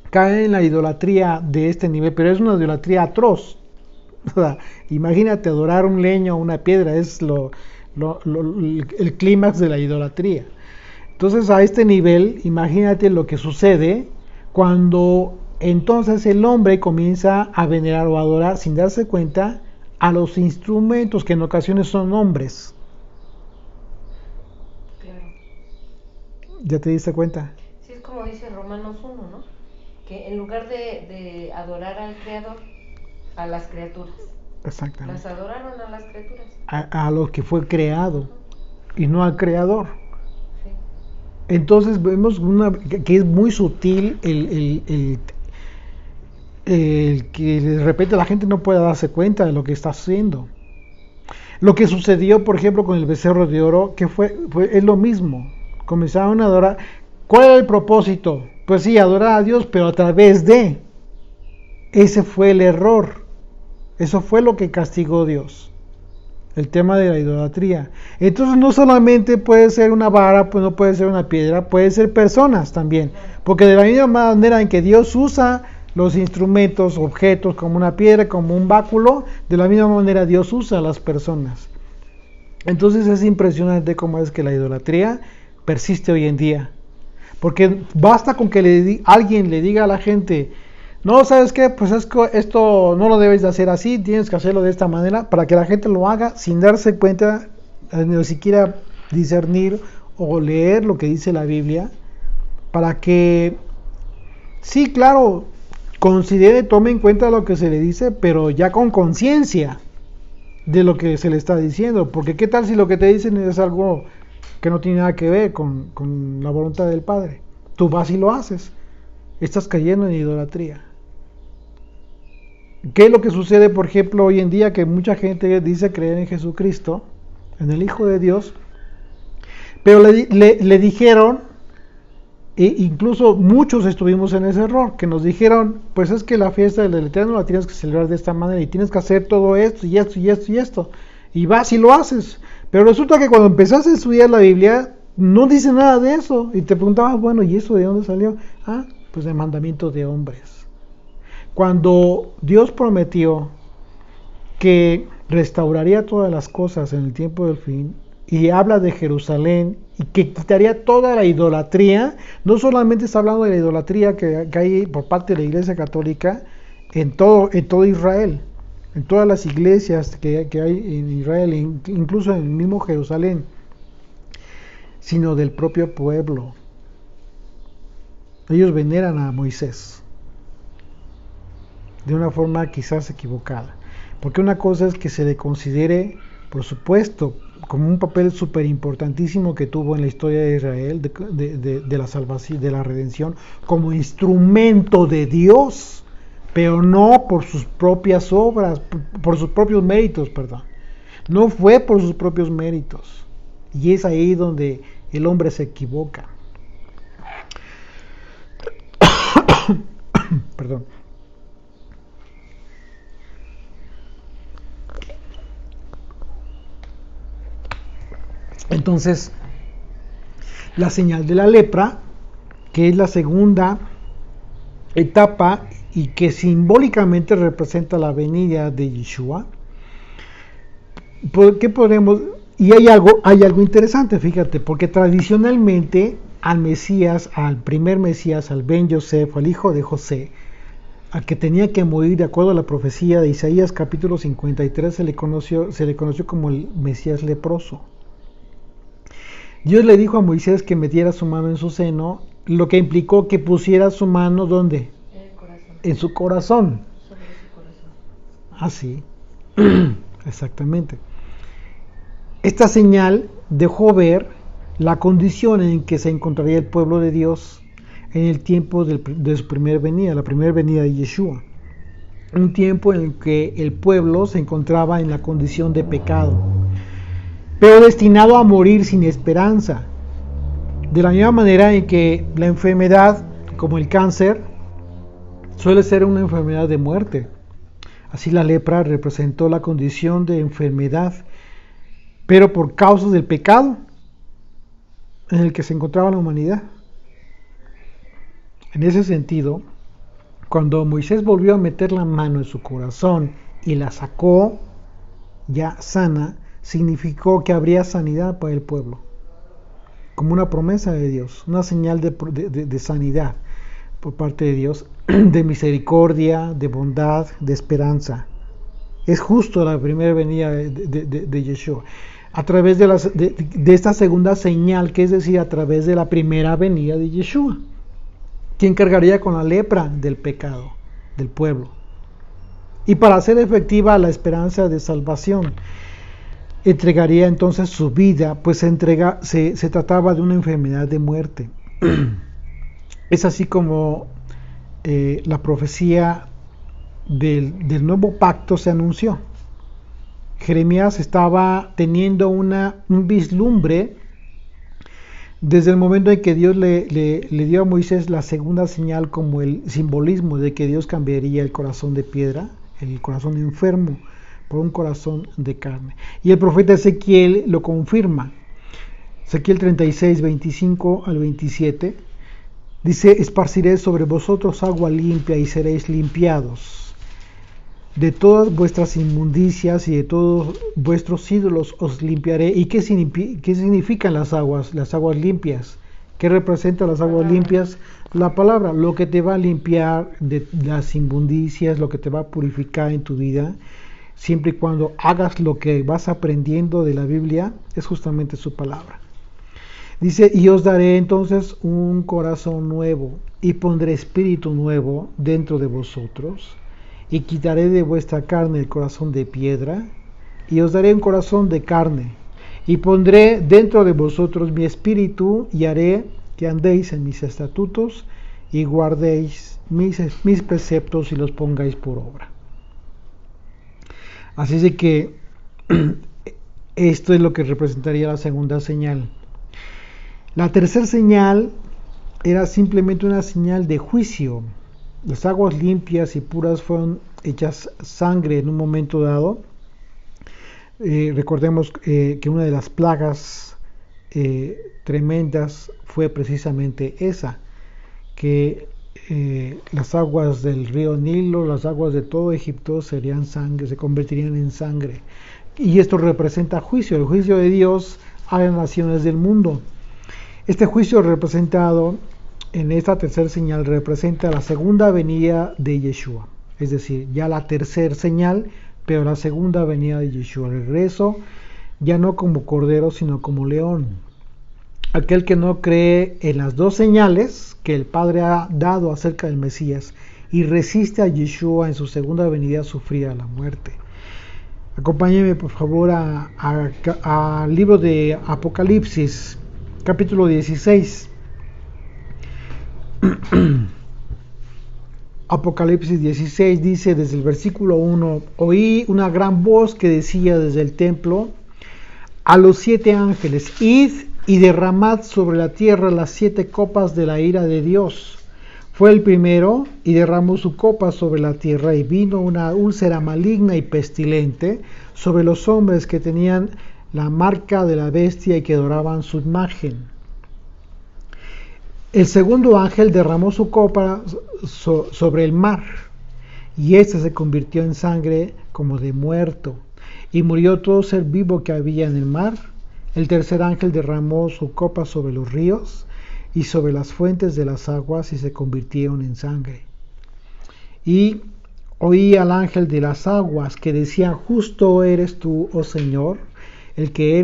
caer en la idolatría de este nivel, pero es una idolatría atroz. O sea, imagínate adorar un leño o una piedra, es el clímax de la idolatría. Entonces, a este nivel, imagínate lo que sucede cuando entonces el hombre comienza a venerar o adorar sin darse cuenta a los instrumentos que en ocasiones son hombres. Claro. ¿Ya te diste cuenta? Sí, es como dice Romanos 1, ¿no? Que en lugar de adorar al Creador, a las criaturas. Exactamente. Las adoraron a las criaturas. A lo que fue creado y no al Creador. Sí. Entonces vemos que es muy sutil el que de repente la gente no pueda darse cuenta de lo que está haciendo. Lo que sucedió, por ejemplo, con el becerro de oro, que es lo mismo. Comenzaron a adorar. ¿Cuál era el propósito? Pues sí, adorar a Dios, pero a través de. Ese fue el error. Eso fue lo que castigó Dios. El tema de la idolatría. Entonces no solamente puede ser una vara, pues no puede ser una piedra, puede ser personas también. Porque de la misma manera en que Dios usa los instrumentos, objetos, como una piedra, como un báculo, de la misma manera Dios usa a las personas. Entonces es impresionante cómo es que la idolatría persiste hoy en día. Porque basta con que alguien le diga a la gente, no, ¿sabes qué? Pues esto no lo debes de hacer así, tienes que hacerlo de esta manera, para que la gente lo haga sin darse cuenta, ni siquiera discernir o leer lo que dice la Biblia, para que, sí, claro, considere, tome en cuenta lo que se le dice, pero ya con conciencia de lo que se le está diciendo, porque qué tal si lo que te dicen es algo que no tiene nada que ver con la voluntad del Padre. Tú vas y lo haces, estás cayendo en idolatría. ¿Qué es lo que sucede, por ejemplo, hoy en día? Que mucha gente dice creer en Jesucristo, en el Hijo de Dios, pero le dijeron, e incluso muchos estuvimos en ese error, que nos dijeron, pues es que la fiesta del Eterno la tienes que celebrar de esta manera y tienes que hacer todo esto y esto y esto y esto, y vas y lo haces. Pero resulta que cuando empezaste a estudiar la Biblia, no dice nada de eso, y te preguntabas, bueno, ¿y eso de dónde salió? Ah, pues de mandamiento de hombres. Cuando Dios prometió que restauraría todas las cosas en el tiempo del fin, y habla de Jerusalén, y que quitaría toda la idolatría, no solamente está hablando de la idolatría que hay por parte de la Iglesia Católica en todo Israel, en todas las iglesias que hay en Israel, incluso en el mismo Jerusalén, sino del propio pueblo. Ellos veneran a Moisés de una forma quizás equivocada, porque una cosa es que se le considere, por supuesto, como un papel súper importantísimo que tuvo en la historia de Israel, de la salvación, de la redención, como instrumento de Dios, pero no por sus propias obras, por sus propios méritos, perdón. No fue por sus propios méritos. Y es ahí donde el hombre se equivoca. Perdón. Entonces, la señal de la lepra, que es la segunda etapa y que simbólicamente representa la venida de Yeshua, ¿qué podemos? Y hay algo interesante, fíjate, porque tradicionalmente al Mesías, al primer Mesías, al Ben Yosef, al hijo de José, al que tenía que morir de acuerdo a la profecía de Isaías capítulo 53, se le conoció como el Mesías leproso. Dios le dijo a Moisés que metiera su mano en su seno, lo que implicó que pusiera su mano ¿dónde? En su corazón. Sobre su corazón. Así, exactamente. Esta señal dejó ver la condición en que se encontraría el pueblo de Dios en el tiempo de su primera venida, la primera venida de Yeshua. Un tiempo en el que el pueblo se encontraba en la condición de pecado, pero destinado a morir sin esperanza. De la misma manera en que la enfermedad, como el cáncer, suele ser una enfermedad de muerte. Así la lepra representó la condición de enfermedad, pero por causa del pecado en el que se encontraba la humanidad. En ese sentido, cuando Moisés volvió a meter la mano en su corazón y la sacó ya sana, significó que habría sanidad para el pueblo, como una promesa de Dios, una señal de sanidad. por parte de Dios, de misericordia, de bondad, de esperanza. Es justo la primera venida de Yeshua. A través de esta segunda señal, que es decir, a través de la primera venida de Yeshua, quien cargaría con la lepra del pecado del pueblo. Y para hacer efectiva la esperanza de salvación, entregaría entonces su vida, pues se trataba de una enfermedad de muerte. Es así como la profecía del nuevo pacto se anunció. Jeremías estaba teniendo un vislumbre desde el momento en que Dios le dio a Moisés la segunda señal, como el simbolismo de que Dios cambiaría el corazón de piedra, el corazón enfermo, por un corazón de carne. Y el profeta Ezequiel lo confirma. Ezequiel 36, 25 al 27, dice: esparciré sobre vosotros agua limpia y seréis limpiados. De todas vuestras inmundicias y de todos vuestros ídolos os limpiaré. ¿Y qué significan las aguas limpias? ¿Qué representan las aguas limpias? La palabra, lo que te va a limpiar de las inmundicias, lo que te va a purificar en tu vida, siempre y cuando hagas lo que vas aprendiendo de la Biblia, es justamente su palabra. Dice: y os daré entonces un corazón nuevo, y pondré espíritu nuevo dentro de vosotros, y quitaré de vuestra carne el corazón de piedra, y os daré un corazón de carne, y pondré dentro de vosotros mi espíritu, y haré que andéis en mis estatutos, y guardéis mis preceptos, y los pongáis por obra. Así es de que esto es lo que representaría la segunda señal. La tercera señal era simplemente una señal de juicio. Las aguas limpias y puras fueron hechas sangre en un momento dado. Recordemos que una de las plagas tremendas fue precisamente esa, que las aguas del río Nilo, las aguas de todo Egipto serían sangre, se convertirían en sangre. Y esto representa juicio, el juicio de Dios a las naciones del mundo. Este juicio representado en esta tercera señal representa la segunda venida de Yeshua, es decir, ya la tercera señal, pero la segunda venida de Yeshua, el regreso ya no como cordero, sino como león. Aquel que no cree en las dos señales que el Padre ha dado acerca del Mesías y resiste a Yeshua en su segunda venida, sufrirá la muerte. Acompáñenme por favor al libro de Apocalipsis, capítulo 16. Apocalipsis 16 dice desde el versículo 1: oí una gran voz que decía desde el templo a los 7 ángeles: id y derramad sobre la tierra las 7 copas de la ira de Dios. Fue el primero y derramó su copa sobre la tierra, y vino una úlcera maligna y pestilente sobre los hombres que tenían la marca de la bestia y que adoraban su imagen. El segundo ángel derramó su copa sobre el mar, y éste se convirtió en sangre como de muerto, y murió todo ser vivo que había en el mar. El tercer ángel derramó su copa sobre los ríos y sobre las fuentes de las aguas, y se convirtieron en sangre. Y oí al ángel de las aguas que decía: justo eres tú, oh Señor, el que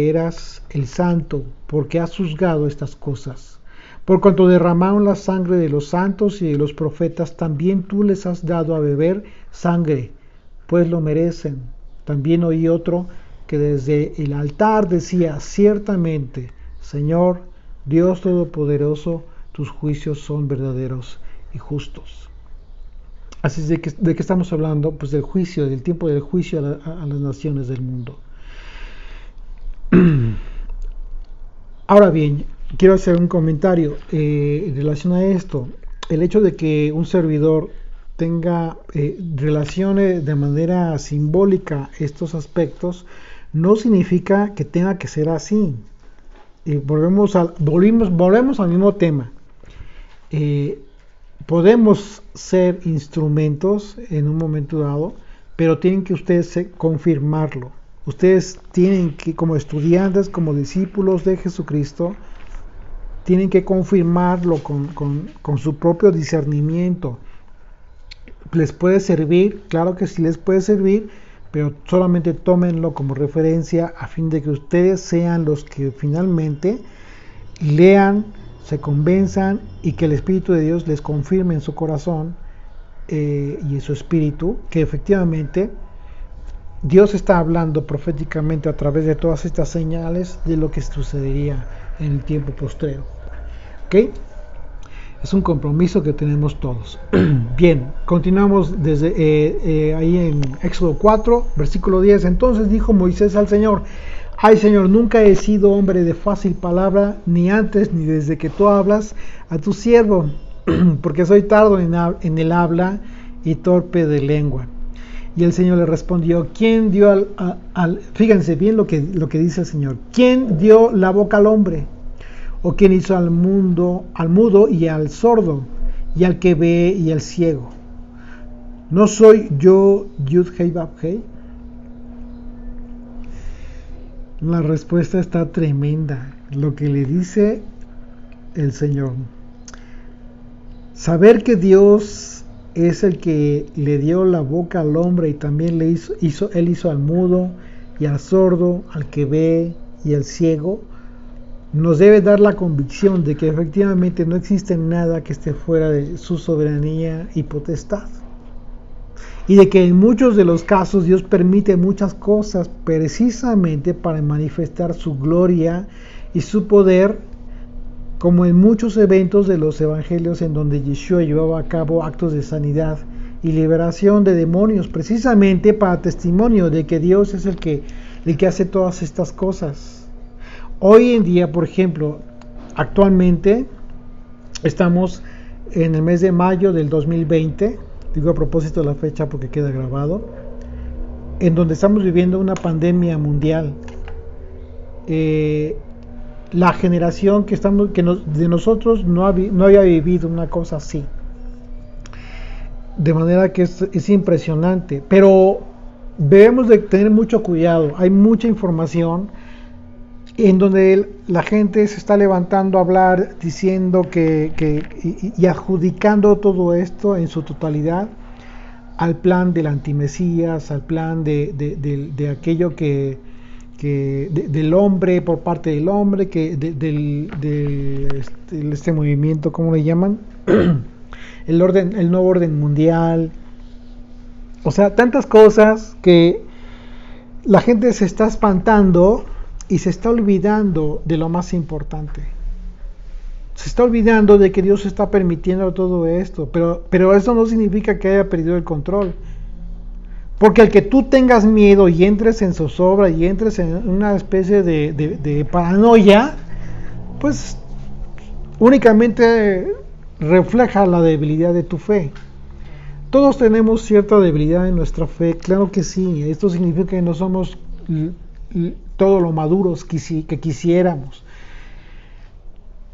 eras el santo, porque has juzgado estas cosas. Por cuanto derramaron la sangre de los santos y de los profetas, también tú les has dado a beber sangre, pues lo merecen. También oí otro que desde el altar decía: ciertamente, Señor, Dios Todopoderoso, tus juicios son verdaderos y justos. Así es ¿de qué estamos hablando? Pues del juicio, del tiempo del juicio a las naciones del mundo. Ahora bien, quiero hacer un comentario en relación a esto. El hecho de que un servidor relacione de manera simbólica estos aspectos no significa que tenga que ser así. Volvemos al mismo tema. Podemos ser instrumentos en un momento dado, pero tienen que ustedes confirmarlo. Ustedes tienen que, como estudiantes, como discípulos de Jesucristo, tienen que confirmarlo con su propio discernimiento. ¿Les puede servir? Claro que sí les puede servir, pero solamente tómenlo como referencia a fin de que ustedes sean los que finalmente lean, se convenzan y que el Espíritu de Dios les confirme en su corazón y en su espíritu que efectivamente Dios está hablando proféticamente a través de todas estas señales de lo que sucedería en el tiempo postrero. ¿Ok? Es un compromiso que tenemos todos. Bien, continuamos desde ahí en Éxodo 4, versículo 10. Entonces dijo Moisés al Señor: ay Señor, nunca he sido hombre de fácil palabra, ni antes ni desde que tú hablas a tu siervo, porque soy tardo en el habla y torpe de lengua. Y el Señor le respondió: ¿quién dio fíjense bien lo que dice el Señor, ¿quién dio la boca al hombre? ¿O quién hizo al mudo y al sordo, y al que ve y al ciego? ¿No soy yo Yud-Hei Vav-Hei? La respuesta está tremenda. Lo que le dice el Señor. Saber que Dios es el que le dio la boca al hombre y también él hizo al mudo y al sordo, al que ve y al ciego, nos debe dar la convicción de que efectivamente no existe nada que esté fuera de su soberanía y potestad. Y de que en muchos de los casos Dios permite muchas cosas precisamente para manifestar su gloria y su poder, como en muchos eventos de los evangelios en donde Yeshua llevaba a cabo actos de sanidad y liberación de demonios, precisamente para testimonio de que Dios es el que hace todas estas cosas. Hoy en día, por ejemplo, actualmente estamos en el mes de mayo del 2020, digo a propósito de la fecha porque queda grabado, en donde estamos viviendo una pandemia mundial. La generación de nosotros no había vivido una cosa así. De manera que es impresionante, pero debemos de tener mucho cuidado. Hay mucha información en donde la gente se está levantando a hablar, diciendo y adjudicando todo esto en su totalidad al plan del antimesías, al plan de aquello del hombre, por parte del hombre, este movimiento, ¿cómo le llaman? el nuevo orden mundial. O sea, tantas cosas que la gente se está espantando y se está olvidando de lo más importante. Se está olvidando de que Dios está permitiendo todo esto, pero eso no significa que haya perdido el control. Porque al que tú tengas miedo y entres en zozobra y entres en una especie de paranoia, pues únicamente refleja la debilidad de tu fe. Todos tenemos cierta debilidad en nuestra fe, claro que sí. Esto significa que no somos todo lo maduros que quisiéramos.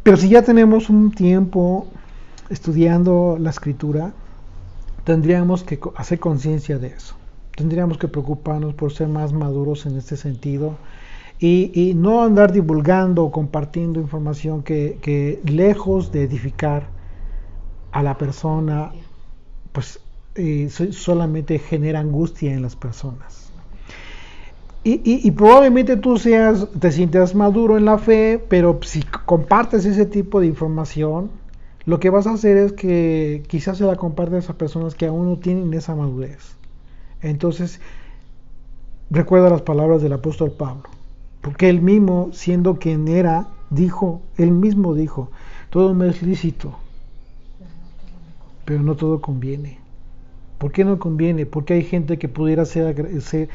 Pero si ya tenemos un tiempo estudiando la Escritura, tendríamos que hacer conciencia de eso. Tendríamos que preocuparnos por ser más maduros en este sentido y no andar divulgando o compartiendo información que lejos de edificar a la persona, pues solamente genera angustia en las personas. Y probablemente tú te sientas maduro en la fe, pero si compartes ese tipo de información, lo que vas a hacer es que quizás se la compartes a personas que aún no tienen esa madurez. Entonces, recuerda las palabras del apóstol Pablo, porque él mismo, siendo quien era, él mismo dijo, todo me es lícito, pero no todo conviene. ¿Por qué no conviene? Porque hay gente que pudiera ser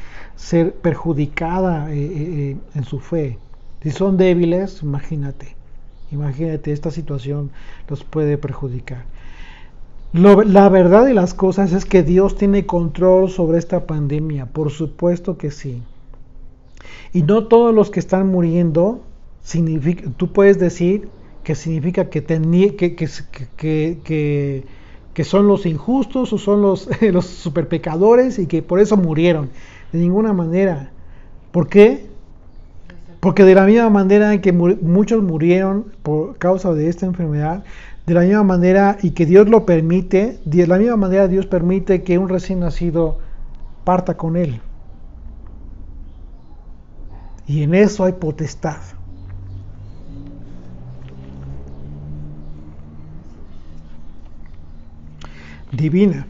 perjudicada en su fe. Si son débiles, imagínate, esta situación los puede perjudicar. La verdad de las cosas es que Dios tiene control sobre esta pandemia, por supuesto que sí. Y no todos los que están muriendo, tú puedes decir que significa que son los injustos o son los superpecadores y que por eso murieron. De ninguna manera. ¿Por qué? Porque de la misma manera en que muchos murieron por causa de esta enfermedad, de la misma manera, y que Dios lo permite, de la misma manera Dios permite que un recién nacido parta con Él. Y en eso hay potestad. Divina.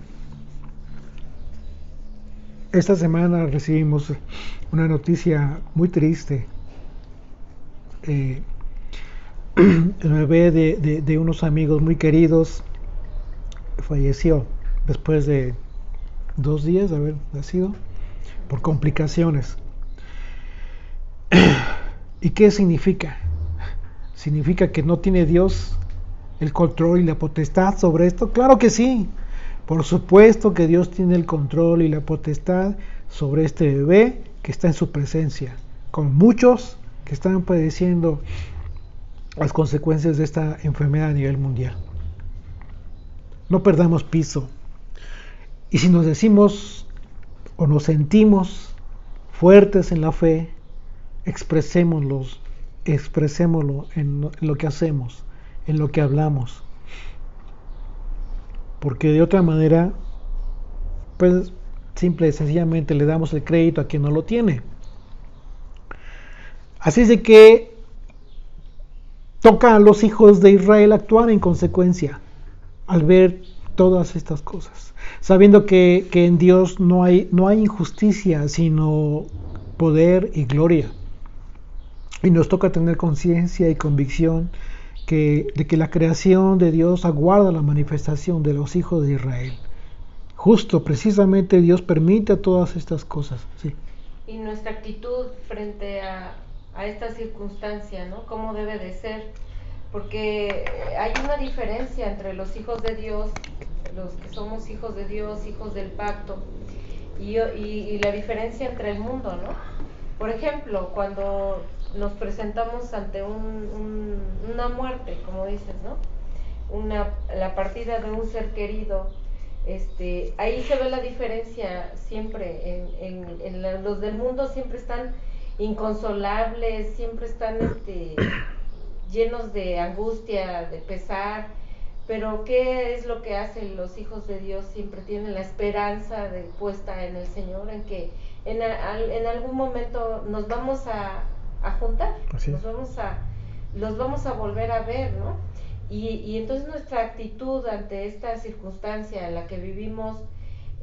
Esta semana recibimos una noticia muy triste. El bebé de unos amigos muy queridos falleció después de 2 días de haber nacido por complicaciones. ¿Y qué significa? ¿Significa que no tiene Dios el control y la potestad sobre esto? Claro que sí. Por supuesto que Dios tiene el control y la potestad sobre este bebé que está en su presencia, con muchos que están padeciendo las consecuencias de esta enfermedad a nivel mundial. No perdamos piso. Y si nos decimos o nos sentimos fuertes en la fe, expresémoslo en lo que hacemos, en lo que hablamos. Porque de otra manera, pues simple y sencillamente le damos el crédito a quien no lo tiene. Así es de que toca a los hijos de Israel actuar en consecuencia al ver todas estas cosas, sabiendo que en Dios no hay injusticia, sino poder y gloria. Y nos toca tener conciencia y convicción de que la creación de Dios aguarda la manifestación de los hijos de Israel. Justo, precisamente Dios permite todas estas cosas. Sí. Y nuestra actitud frente a esta circunstancia, ¿no? ¿Cómo debe de ser? Porque hay una diferencia entre los hijos de Dios, los que somos hijos de Dios, hijos del pacto, y la diferencia entre el mundo, ¿no? Por ejemplo, cuando nos presentamos ante una muerte, como dices, ¿no? La partida de un ser querido, ahí se ve la diferencia siempre. Los del mundo siempre están inconsolables, siempre están llenos de angustia, de pesar, pero ¿qué es lo que hacen los hijos de Dios? Siempre tienen la esperanza puesta en el Señor, en que en algún momento nos vamos a juntar, los vamos a volver a ver, ¿no? Y entonces nuestra actitud ante esta circunstancia en la que vivimos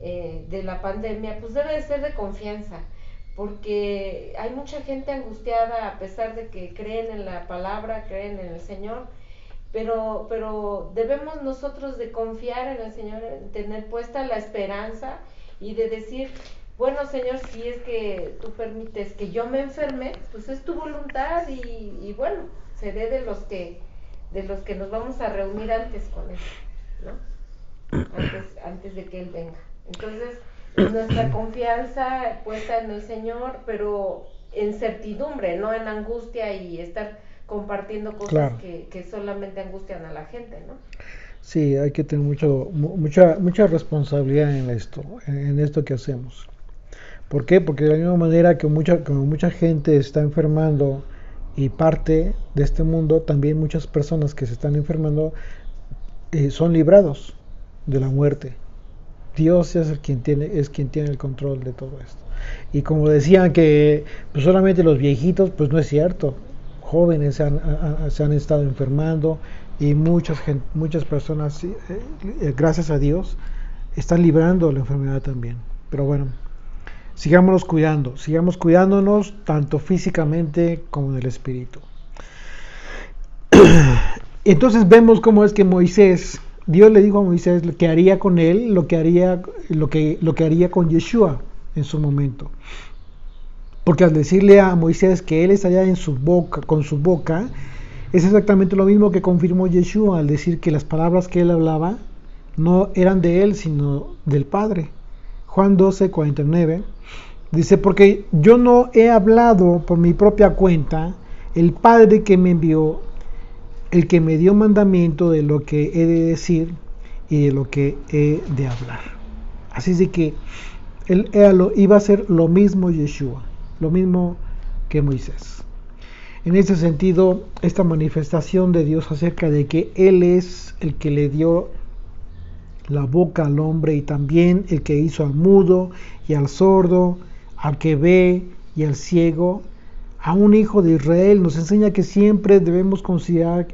de la pandemia, pues debe de ser de confianza, porque hay mucha gente angustiada a pesar de que creen en la palabra, creen en el Señor, pero debemos nosotros de confiar en el Señor, tener puesta la esperanza y de decir, bueno, Señor, si es que tú permites que yo me enferme, pues es tu voluntad y bueno, seré de los que nos vamos a reunir antes con él, ¿no? Antes de que él venga. Entonces, nuestra confianza puesta en el Señor, pero en certidumbre, no en angustia y estar compartiendo cosas, claro, que solamente angustian a la gente, ¿no? Sí, hay que tener mucha responsabilidad en esto que hacemos. ¿Por qué? Porque de la misma manera que mucha gente está enfermando y parte de este mundo, también muchas personas que se están enfermando son librados de la muerte. Dios es quien tiene el control de todo esto. Y como decían que pues solamente los viejitos, pues no es cierto. Jóvenes se han estado enfermando y muchas personas, gracias a Dios, están librando la enfermedad también. Pero bueno, sigamos cuidándonos tanto físicamente como en el espíritu. Entonces vemos cómo es que Dios le dijo a Moisés lo que haría con él, lo que haría con Yeshua en su momento. Porque al decirle a Moisés que él estaría con su boca, es exactamente lo mismo que confirmó Yeshua al decir que las palabras que él hablaba no eran de él, sino del Padre. Juan 12:49 dice, porque yo no he hablado por mi propia cuenta, el Padre que me envió, el que me dio mandamiento de lo que he de decir y de lo que he de hablar. Así es de que él iba a hacer lo mismo Yeshua, lo mismo que Moisés. En ese sentido, esta manifestación de Dios acerca de que Él es el que le dio la boca al hombre y también el que hizo al mudo y al sordo, al que ve y al ciego, a un hijo de Israel, nos enseña que siempre debemos considerar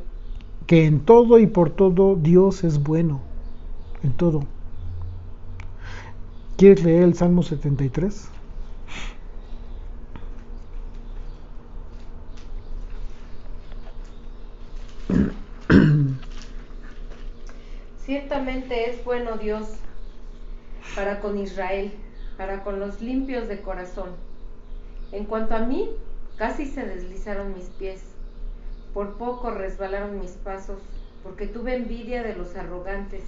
que en todo y por todo Dios es bueno, en todo. ¿Quieres leer el Salmo 73? Ciertamente es bueno Dios para con Israel, para con los limpios de corazón. En cuanto a mí, casi se deslizaron mis pies, por poco resbalaron mis pasos, porque tuve envidia de los arrogantes,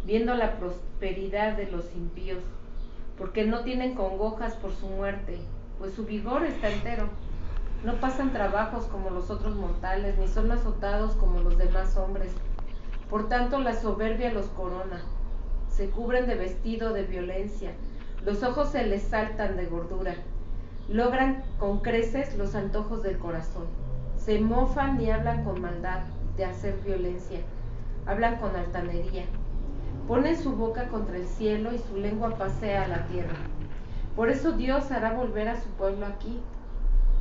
viendo la prosperidad de los impíos, porque no tienen congojas por su muerte, pues su vigor está entero. No pasan trabajos como los otros mortales, ni son azotados como los demás hombres. Por tanto, la soberbia los corona, se cubren de vestido de violencia, los ojos se les saltan de gordura, logran con creces los antojos del corazón, se mofan y hablan con maldad de hacer violencia, hablan con altanería, ponen su boca contra el cielo y su lengua pasea a la tierra. Por eso Dios hará volver a su pueblo aquí,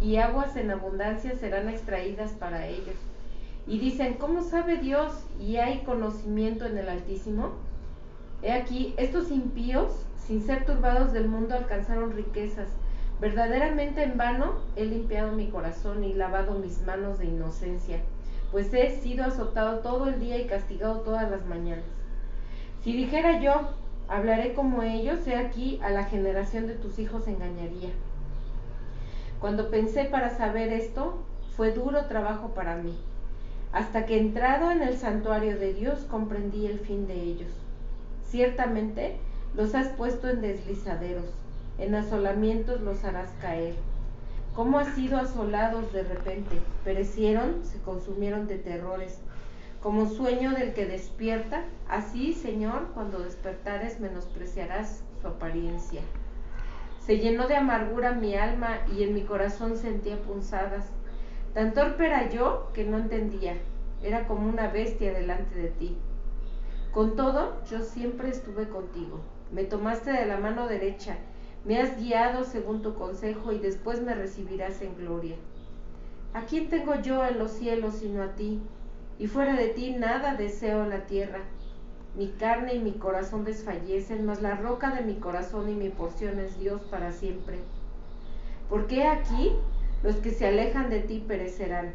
y aguas en abundancia serán extraídas para ellos. Y dicen, ¿cómo sabe Dios y hay conocimiento en el Altísimo? He aquí, estos impíos, sin ser turbados del mundo, alcanzaron riquezas. Verdaderamente en vano he limpiado mi corazón y lavado mis manos de inocencia, pues he sido azotado todo el día y castigado todas las mañanas. Si dijera yo, hablaré como ellos, he aquí, a la generación de tus hijos engañaría. Cuando pensé para saber esto, fue duro trabajo para mí. Hasta que entrado en el santuario de Dios comprendí el fin de ellos. Ciertamente los has puesto en deslizaderos, en asolamientos los harás caer. ¿Cómo has sido asolados de repente? Perecieron, se consumieron de terrores. Como sueño del que despierta, así, Señor, cuando despertares menospreciarás su apariencia. Se llenó de amargura mi alma y en mi corazón sentía punzadas. Tan torpe era yo que no entendía, era como una bestia delante de ti. Con todo, yo siempre estuve contigo, me tomaste de la mano derecha, me has guiado según tu consejo y después me recibirás en gloria. ¿A quién tengo yo en los cielos sino a ti? Y fuera de ti nada deseo en la tierra. Mi carne y mi corazón desfallecen, mas la roca de mi corazón y mi porción es Dios para siempre. Porque aquí los que se alejan de ti perecerán.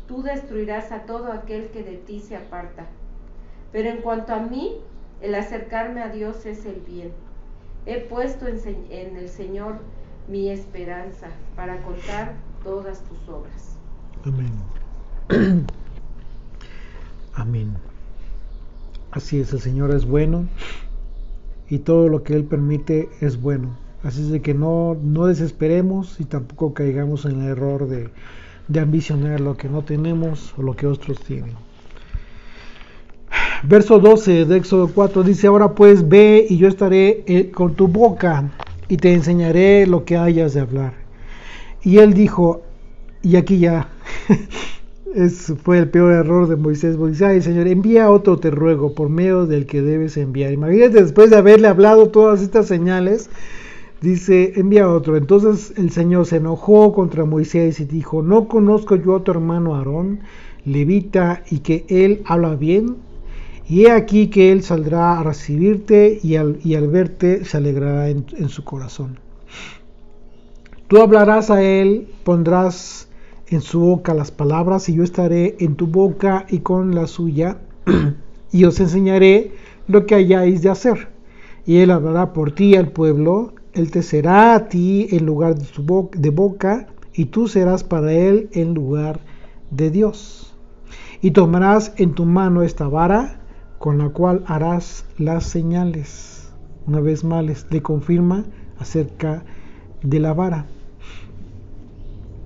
Tú destruirás a todo aquel que de ti se aparta. Pero en cuanto a mí, el acercarme a Dios es el bien. He puesto en el Señor mi esperanza para contar todas tus obras. Amén. Amén. Así es, el Señor es bueno y todo lo que Él permite es bueno. Así es de que no desesperemos y tampoco caigamos en el error de ambicionar lo que no tenemos o lo que otros tienen. Verso 12 de Éxodo 4 dice, ahora pues ve y yo estaré con tu boca y te enseñaré lo que hayas de hablar. Y él dijo, y aquí ya fue el peor error de Moisés. Ay, Señor, envía otro, te ruego, por medio del que debes enviar. Imagínate, después de haberle hablado todas estas señales, dice, envía otro. Entonces el Señor se enojó contra Moisés y dijo, ¿no conozco yo a tu hermano Aarón, levita, y que él habla bien? Y he aquí que él saldrá a recibirte y al verte se alegrará en su corazón. Tú hablarás a él, pondrás en su boca las palabras, y yo estaré en tu boca y con la suya, y os enseñaré lo que hayáis de hacer. Y él hablará por ti al pueblo, él te será a ti en lugar de boca, y tú serás para él en lugar de Dios. Y tomarás en tu mano esta vara, con la cual harás las señales. Una vez más le confirma acerca de la vara.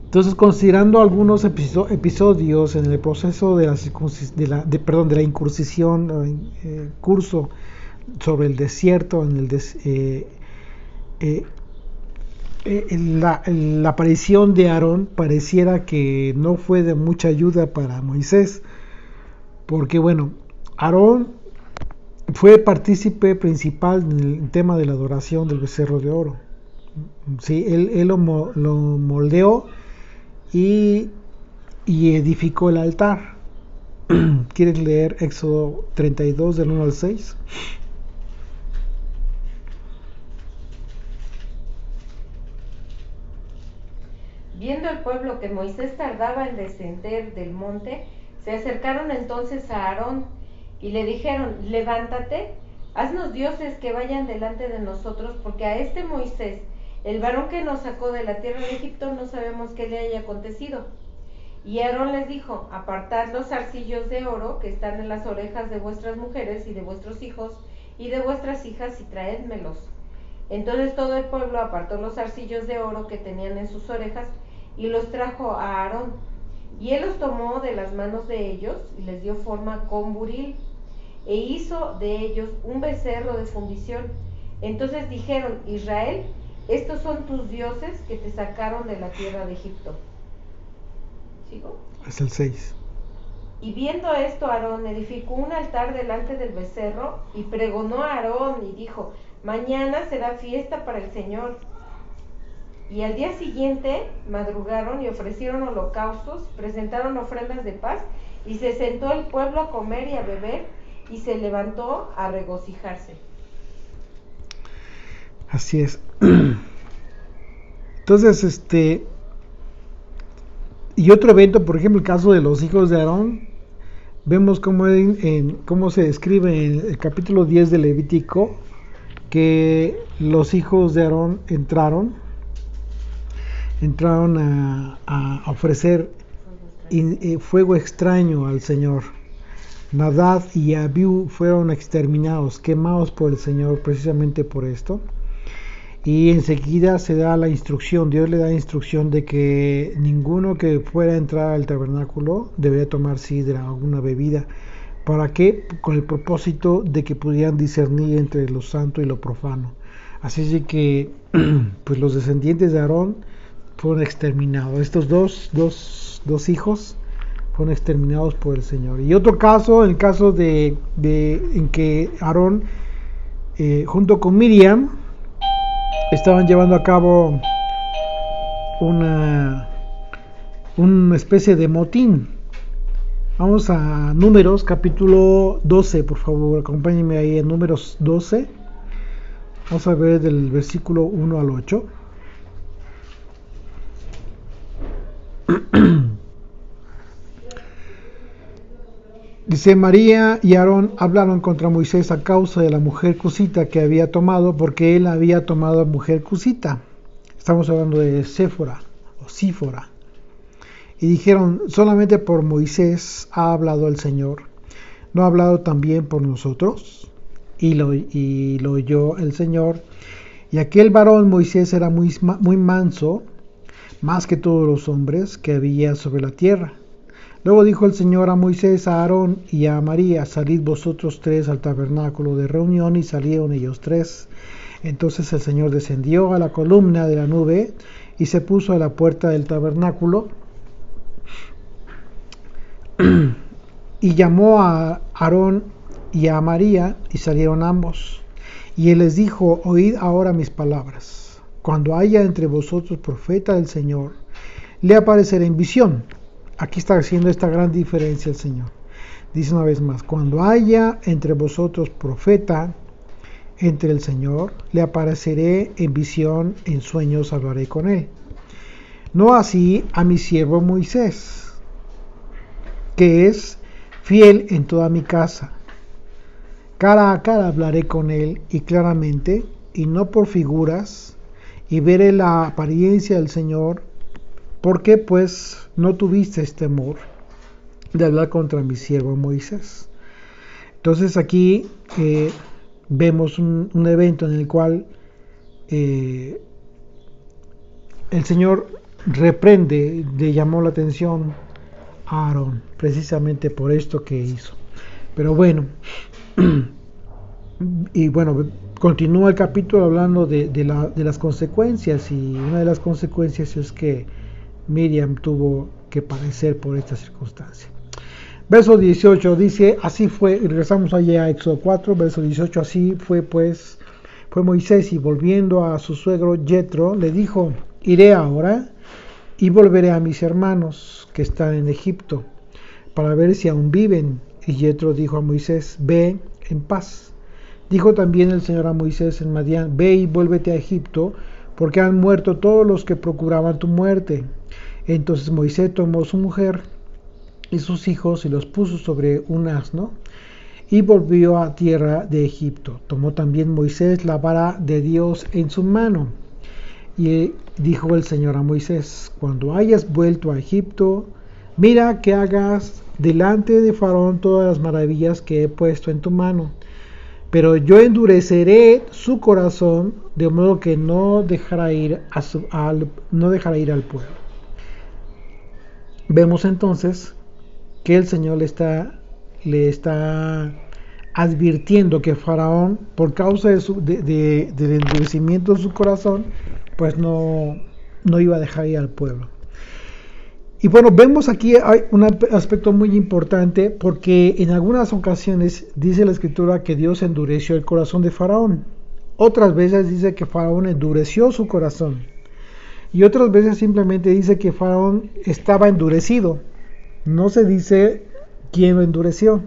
Entonces, considerando algunos episodios en el proceso de la incursión, curso sobre el desierto, la aparición de Aarón pareciera que no fue de mucha ayuda para Moisés, porque bueno, Aarón fue partícipe principal en el tema de la adoración del becerro de oro. Sí, él lo moldeó y edificó el altar. ¿Quieres leer Éxodo 32 del 1 al 6? Viendo el pueblo que Moisés tardaba en descender del monte, se acercaron entonces a Aarón y le dijeron: levántate, haznos dioses que vayan delante de nosotros, porque a este Moisés, el varón que nos sacó de la tierra de Egipto, no sabemos qué le haya acontecido. Y Aarón les dijo: apartad los zarcillos de oro que están en las orejas de vuestras mujeres y de vuestros hijos y de vuestras hijas, y traédmelos. Entonces todo el pueblo apartó los zarcillos de oro que tenían en sus orejas y los trajo a Aarón. Y él los tomó de las manos de ellos y les dio forma con buril, e hizo de ellos un becerro de fundición. Entonces dijeron: Israel, estos son tus dioses que te sacaron de la tierra de Egipto. ¿Sigo? Es el 6. Y viendo esto, Aarón edificó un altar delante del becerro y pregonó a Aarón y dijo: mañana será fiesta para el Señor. Y al día siguiente madrugaron y ofrecieron holocaustos, presentaron ofrendas de paz, y se sentó el pueblo a comer y a beber, y se levantó a regocijarse. Así es. Entonces, y otro evento, por ejemplo, el caso de los hijos de Aarón, vemos cómo se describe en el capítulo 10 de Levítico, que los hijos de Aarón entraron a ofrecer fuego extraño al Señor. Nadab y Abiú fueron exterminados, quemados por el Señor precisamente por esto. Y enseguida se da la instrucción, Dios le da instrucción de que ninguno que fuera a entrar al tabernáculo debería tomar sidra o alguna bebida. ¿Para qué? Con el propósito de que pudieran discernir entre lo santo y lo profano. Así es que pues los descendientes de Aarón fueron exterminados. Estos dos hijos fueron exterminados por el Señor. Y otro caso, el caso en que Aarón junto con Miriam estaban llevando a cabo una especie de motín. Vamos a Números, capítulo 12, por favor, acompáñenme ahí en Números 12. Vamos a ver del versículo 1 al 8. Dice: María y Aarón hablaron contra Moisés a causa de la mujer cusita que había tomado, porque él había tomado a mujer cusita. Estamos hablando de Séfora o Sífora. Y dijeron: solamente por Moisés ha hablado el Señor, ¿no ha hablado también por nosotros? Y lo oyó el Señor. Y aquel varón Moisés era muy manso, más que todos los hombres que había sobre la tierra. Luego dijo el Señor a Moisés, a Aarón y a María: salid vosotros tres al tabernáculo de reunión. Y salieron ellos tres. Entonces el Señor descendió a la columna de la nube y se puso a la puerta del tabernáculo y llamó a Aarón y a María, y salieron ambos. Y él les dijo: oíd ahora mis palabras. Cuando haya entre vosotros profeta del Señor, le aparecerá en visión. Aquí está haciendo esta gran diferencia el Señor. Dice una vez más: cuando haya entre vosotros profeta entre el Señor, le apareceré en visión, en sueños hablaré con él. No así a mi siervo Moisés, que es fiel en toda mi casa. Cara a cara hablaré con él y claramente, y no por figuras, y veré la apariencia del Señor. ¿Por qué pues no tuviste temor de hablar contra mi siervo Moisés? Entonces aquí vemos un evento en el cual el Señor reprende, le llamó la atención a Aarón, precisamente por esto que hizo. Pero bueno, y bueno, continúa el capítulo hablando de las consecuencias, y una de las consecuencias es que Miriam tuvo que padecer por esta circunstancia. Verso 18 dice, así fue, y regresamos allá a Éxodo 4, verso 18, así fue pues, fue Moisés, y volviendo a su suegro Jetro, le dijo, iré ahora y volveré a mis hermanos que están en Egipto, para ver si aún viven. Y Jetro dijo a Moisés, ve en paz. Dijo también el Señor a Moisés en Madián, ve y vuélvete a Egipto, porque han muerto todos los que procuraban tu muerte. Entonces Moisés tomó su mujer y sus hijos y los puso sobre un asno y volvió a tierra de Egipto. Tomó también Moisés la vara de Dios en su mano. Y dijo el Señor a Moisés, cuando hayas vuelto a Egipto, mira que hagas delante de Faraón todas las maravillas que he puesto en tu mano. Pero yo endureceré su corazón, de modo que no dejará ir al pueblo. Vemos entonces que el Señor le está advirtiendo que Faraón, por causa del endurecimiento de su corazón, pues no iba a dejar ir al pueblo. Y bueno, vemos aquí hay un aspecto muy importante, porque en algunas ocasiones dice la Escritura que Dios endureció el corazón de Faraón. Otras veces dice que Faraón endureció su corazón. Y otras veces simplemente dice que Faraón estaba endurecido. No se dice quién lo endureció.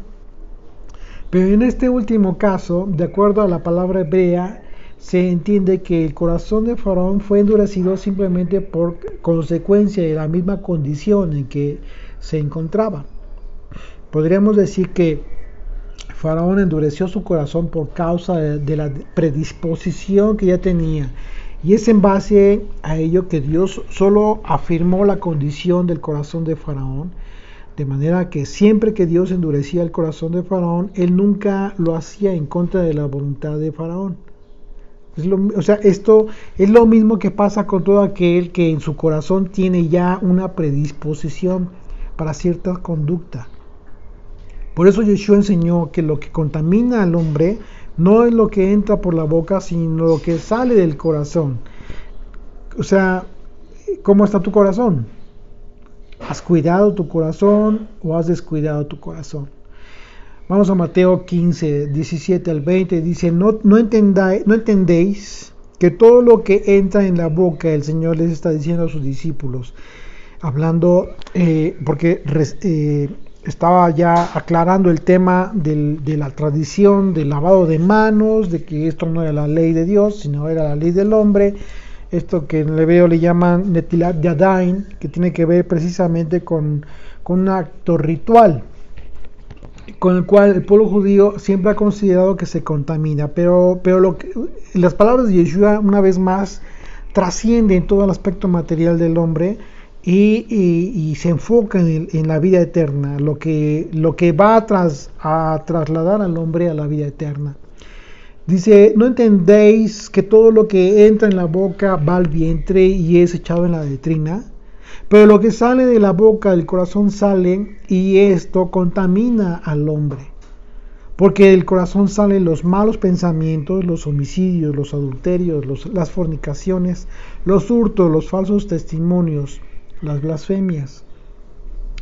Pero en este último caso, de acuerdo a la palabra hebrea, se entiende que el corazón de Faraón fue endurecido simplemente por consecuencia de la misma condición en que se encontraba. Podríamos decir que Faraón endureció su corazón por causa de la predisposición que ya tenía. Y es en base a ello que Dios solo afirmó la condición del corazón de Faraón, de manera que siempre que Dios endurecía el corazón de Faraón, Él nunca lo hacía en contra de la voluntad de Faraón. Esto es lo mismo que pasa con todo aquel que en su corazón tiene ya una predisposición para cierta conducta. Por eso Yeshua enseñó que lo que contamina al hombre no es lo que entra por la boca, sino lo que sale del corazón. O sea, ¿cómo está tu corazón? ¿Has cuidado tu corazón o has descuidado tu corazón? Vamos a Mateo 15, 17 al 20, dice, no entendéis que todo lo que entra en la boca, el Señor les está diciendo a sus discípulos, hablando, porque estaba ya aclarando el tema de la tradición del lavado de manos, de que esto no era la ley de Dios, sino era la ley del hombre, esto que en hebreo le llaman Netilat Yadayim, que tiene que ver precisamente con un acto ritual, con el cual el pueblo judío siempre ha considerado que se contamina, pero las palabras de Yeshua una vez más trascienden todo el aspecto material del hombre y se enfocan en la vida eterna, lo que va a trasladar al hombre a la vida eterna. Dice, ¿no entendéis que todo lo que entra en la boca va al vientre y es echado en la letrina? Pero lo que sale de la boca del corazón sale, y esto contamina al hombre. Porque del corazón salen los malos pensamientos, los homicidios, los adulterios, las fornicaciones, los hurtos, los falsos testimonios, las blasfemias.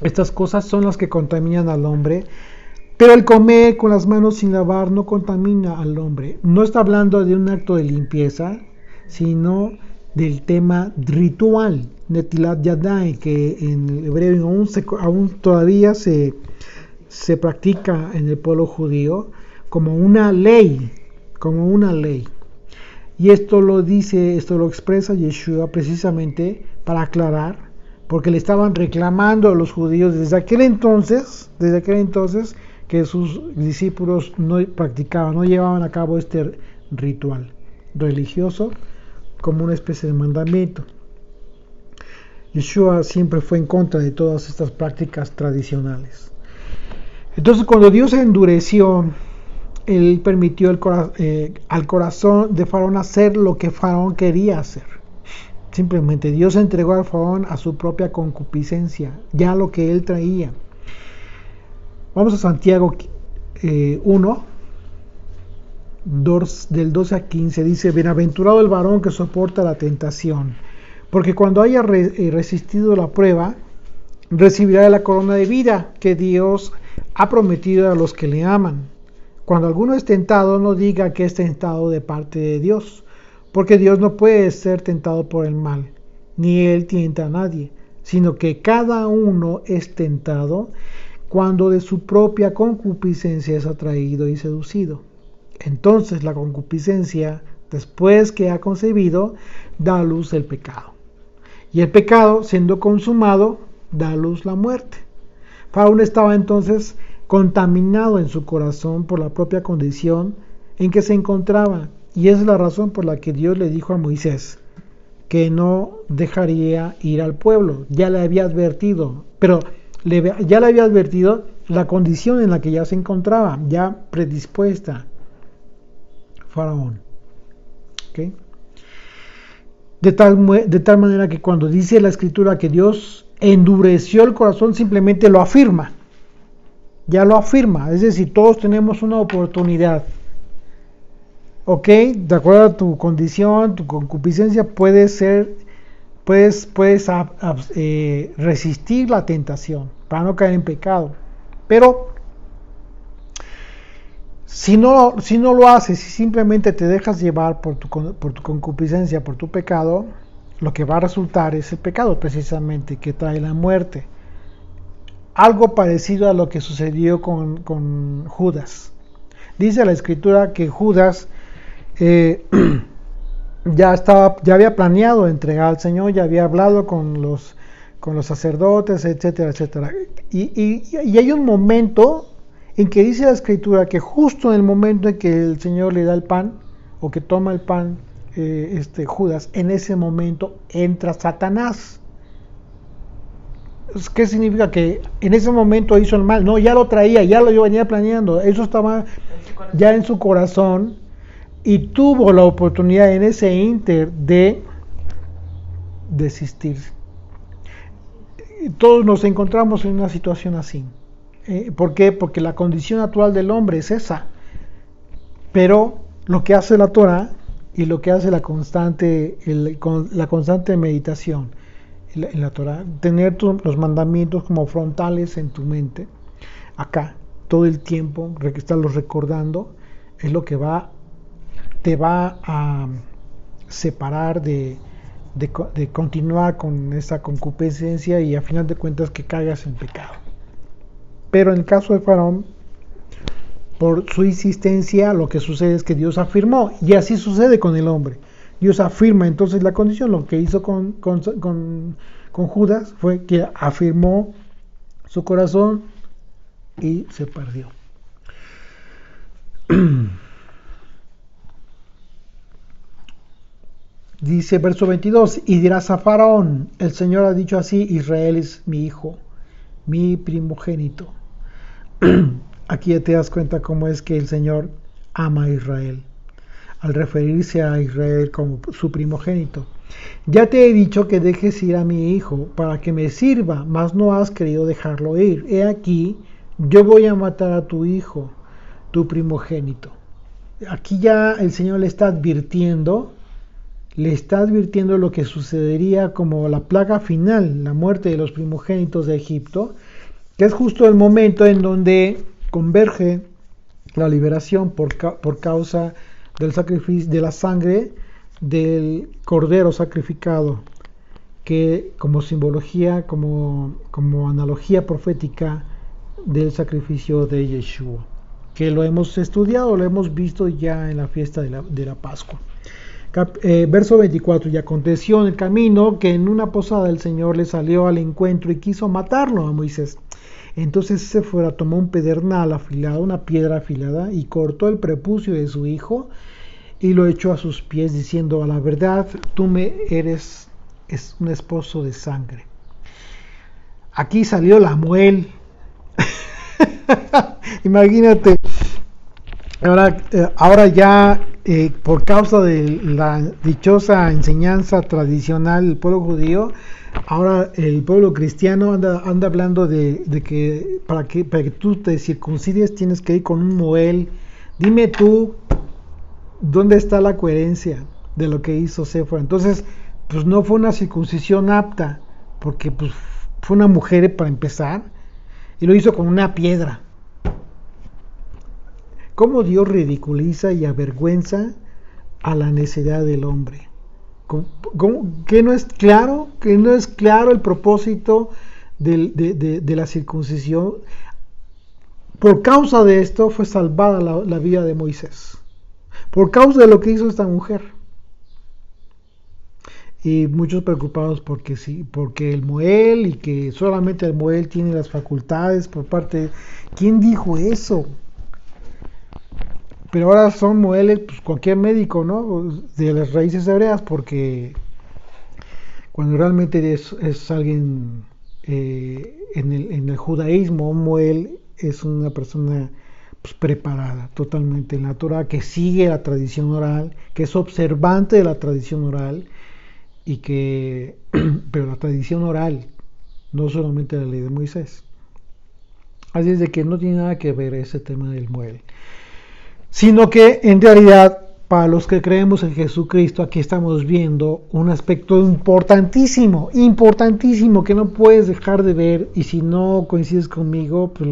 Estas cosas son las que contaminan al hombre. Pero el comer con las manos sin lavar no contamina al hombre. No está hablando de un acto de limpieza, sino del tema ritual, Netilat Yadayim, que en el hebreo aún todavía se practica en el pueblo judío como una ley. Y esto lo expresa Yeshua precisamente para aclarar, porque le estaban reclamando a los judíos desde aquel entonces que sus discípulos no llevaban a cabo este ritual religioso como una especie de mandamiento. Yeshua siempre fue en contra de todas estas prácticas tradicionales. Entonces, cuando Dios endureció, Él permitió al corazón de Faraón hacer lo que Faraón quería hacer. Simplemente Dios entregó al Faraón a su propia concupiscencia, ya lo que él traía. Vamos a Santiago 1, del 12 a 15, dice: bienaventurado el varón que soporta la tentación, porque cuando haya resistido la prueba, recibirá la corona de vida que Dios ha prometido a los que le aman. Cuando alguno es tentado, no diga que es tentado de parte de Dios, porque Dios no puede ser tentado por el mal, ni él tienta a nadie, sino que cada uno es tentado cuando de su propia concupiscencia es atraído y seducido. Entonces la concupiscencia, después que ha concebido, da a luz el pecado. Y el pecado, siendo consumado, da a luz la muerte. Faraón estaba entonces contaminado en su corazón por la propia condición en que se encontraba. Y esa es la razón por la que Dios le dijo a Moisés que no dejaría ir al pueblo. Ya le había advertido, pero ya le había advertido la condición en la que ya se encontraba, ya predispuesta. Faraón. ¿Okay? De tal manera que cuando dice la Escritura que Dios endureció el corazón, simplemente lo afirma. Ya lo afirma. Es decir, todos tenemos una oportunidad. ¿Ok? De acuerdo a tu condición, tu concupiscencia, puedes resistir la tentación para no caer en pecado. Pero si no lo haces, si simplemente te dejas llevar por tu concupiscencia, por tu pecado, lo que va a resultar es el pecado precisamente que trae la muerte. Algo parecido a lo que sucedió con Judas. Dice la Escritura que Judas ya había planeado entregar al Señor, ya había hablado con los sacerdotes, etcétera, etcétera. Y hay un momento en que dice la Escritura que justo en el momento en que el Señor le da el pan, o que toma el pan Judas, en ese momento entra Satanás. ¿Qué significa? Que en ese momento hizo el mal. No, ya lo traía, ya lo venía planeando. Eso estaba ya en su corazón y tuvo la oportunidad en ese ínter de desistir. Todos nos encontramos en una situación así. ¿Por qué? Porque la condición natural del hombre es esa. Pero lo que hace la Torah y lo que hace la constante meditación en la Torah, tener los mandamientos como frontales en tu mente, acá, todo el tiempo, estarlos recordando, es lo que te va a separar de continuar con esa concupiscencia y a final de cuentas que caigas en pecado. Pero en el caso de Faraón, por su insistencia, lo que sucede es que Dios afirmó, y así sucede con el hombre. Dios afirma entonces la condición. Lo que hizo con Judas fue que afirmó su corazón y se perdió. Dice verso 22, y dirás a Faraón: el Señor ha dicho así, Israel es mi hijo, mi primogénito. Aquí ya te das cuenta cómo es que el Señor ama a Israel, al referirse a Israel como su primogénito. Ya te he dicho que dejes ir a mi hijo para que me sirva, mas no has querido dejarlo ir. He aquí, yo voy a matar a tu hijo, tu primogénito. Aquí ya el Señor le está advirtiendo lo que sucedería como la plaga final, la muerte de los primogénitos de Egipto, que es justo el momento en donde converge la liberación por causa del sacrificio, de la sangre del cordero sacrificado, que como simbología, como analogía profética del sacrificio de Yeshua, que lo hemos estudiado, lo hemos visto ya en la fiesta de la Pascua. Verso 24, y aconteció en el camino que en una posada el Señor le salió al encuentro y quiso matarlo a Moisés. Entonces se fuera, tomó un pedernal afilado, una piedra afilada, y cortó el prepucio de su hijo y lo echó a sus pies, diciendo: a la verdad, tú es un esposo de sangre. Aquí salió la muel. Imagínate. Ahora ya, por causa de la dichosa enseñanza tradicional del pueblo judío, ahora el pueblo cristiano anda hablando de que para que tú te circuncides tienes que ir con un moel. Dime tú ¿dónde está la coherencia de lo que hizo Séfora? Entonces, pues no fue una circuncisión apta, porque pues fue una mujer para empezar, y lo hizo con una piedra. ¿Cómo Dios ridiculiza y avergüenza a la necedad del hombre? ¿Que no es claro? ¿Que no es claro el propósito de la circuncisión? Por causa de esto fue salvada la vida de Moisés. Por causa de lo que hizo esta mujer. Y muchos preocupados porque el Moel, y que solamente el Moel tiene las facultades por parte de... ¿Quién dijo eso? Pero ahora son Moeles, pues cualquier médico, ¿no? De las raíces hebreas, porque cuando realmente es alguien en el judaísmo, un Moel es una persona pues preparada, totalmente en la Torah, que sigue la tradición oral, que es observante de la tradición oral, y que, pero la tradición oral, no solamente la ley de Moisés. Así es de que no tiene nada que ver ese tema del Moel, sino que en realidad para los que creemos en Jesucristo aquí estamos viendo un aspecto importantísimo que no puedes dejar de ver, y si no coincides conmigo pues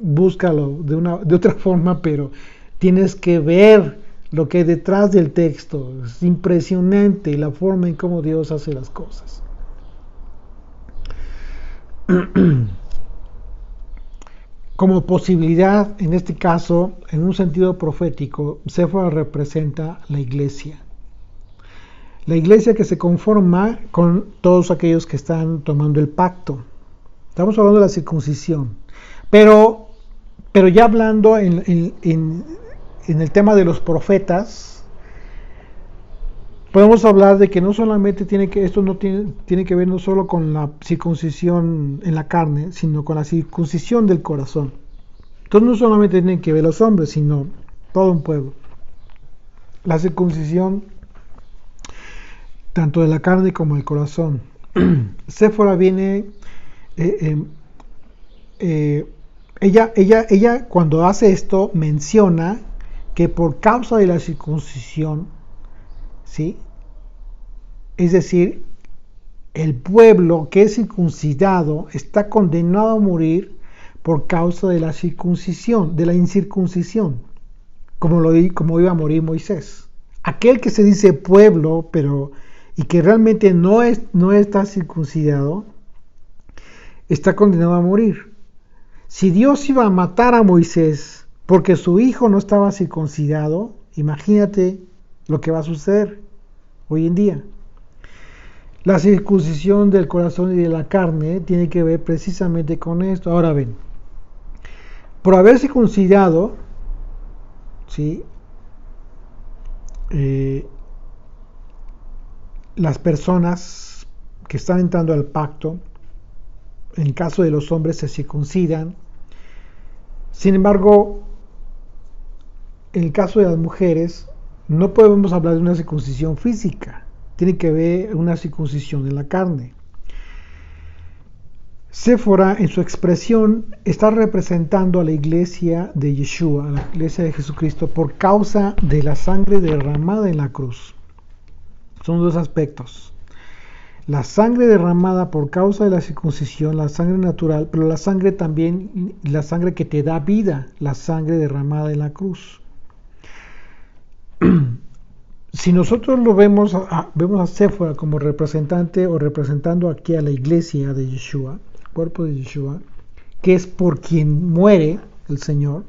búscalo de otra forma, pero tienes que ver lo que hay detrás del texto. Es impresionante la forma en cómo Dios hace las cosas. Como posibilidad, en este caso, en un sentido profético, Séfora representa la iglesia. La iglesia que se conforma con todos aquellos que están tomando el pacto. Estamos hablando de la circuncisión. Pero ya hablando en el tema de los profetas, podemos hablar de que no solamente tiene que ver no solo con la circuncisión en la carne, sino con la circuncisión del corazón. Entonces no solamente tienen que ver los hombres, sino todo un pueblo. La circuncisión tanto de la carne como del corazón. Séfora viene, ella cuando hace esto menciona que por causa de la circuncisión, ¿sí? Es decir, el pueblo que es circuncidado está condenado a morir por causa de la circuncisión, de la incircuncisión, como iba a morir Moisés. Aquel que se dice pueblo, y que realmente no está circuncidado, está condenado a morir. Si Dios iba a matar a Moisés porque su hijo no estaba circuncidado, imagínate lo que va a suceder hoy en día. La circuncisión del corazón y de la carne tiene que ver precisamente con esto. Ahora ven, por haber circuncidado, ¿sí? Las personas que están entrando al pacto, en caso de los hombres, se circuncidan. Sin embargo, en el caso de las mujeres, no podemos hablar de una circuncisión física, tiene que haber una circuncisión en la carne. Séfora, en su expresión, está representando a la iglesia de Yeshua, a la iglesia de Jesucristo, por causa de la sangre derramada en la cruz. Son dos aspectos. La sangre derramada por causa de la circuncisión, la sangre natural, pero la sangre también, la sangre que te da vida, la sangre derramada en la cruz. Si nosotros lo vemos a Séfora como representante o representando aquí a la iglesia de Yeshua, el cuerpo de Yeshua, que es por quien muere el Señor,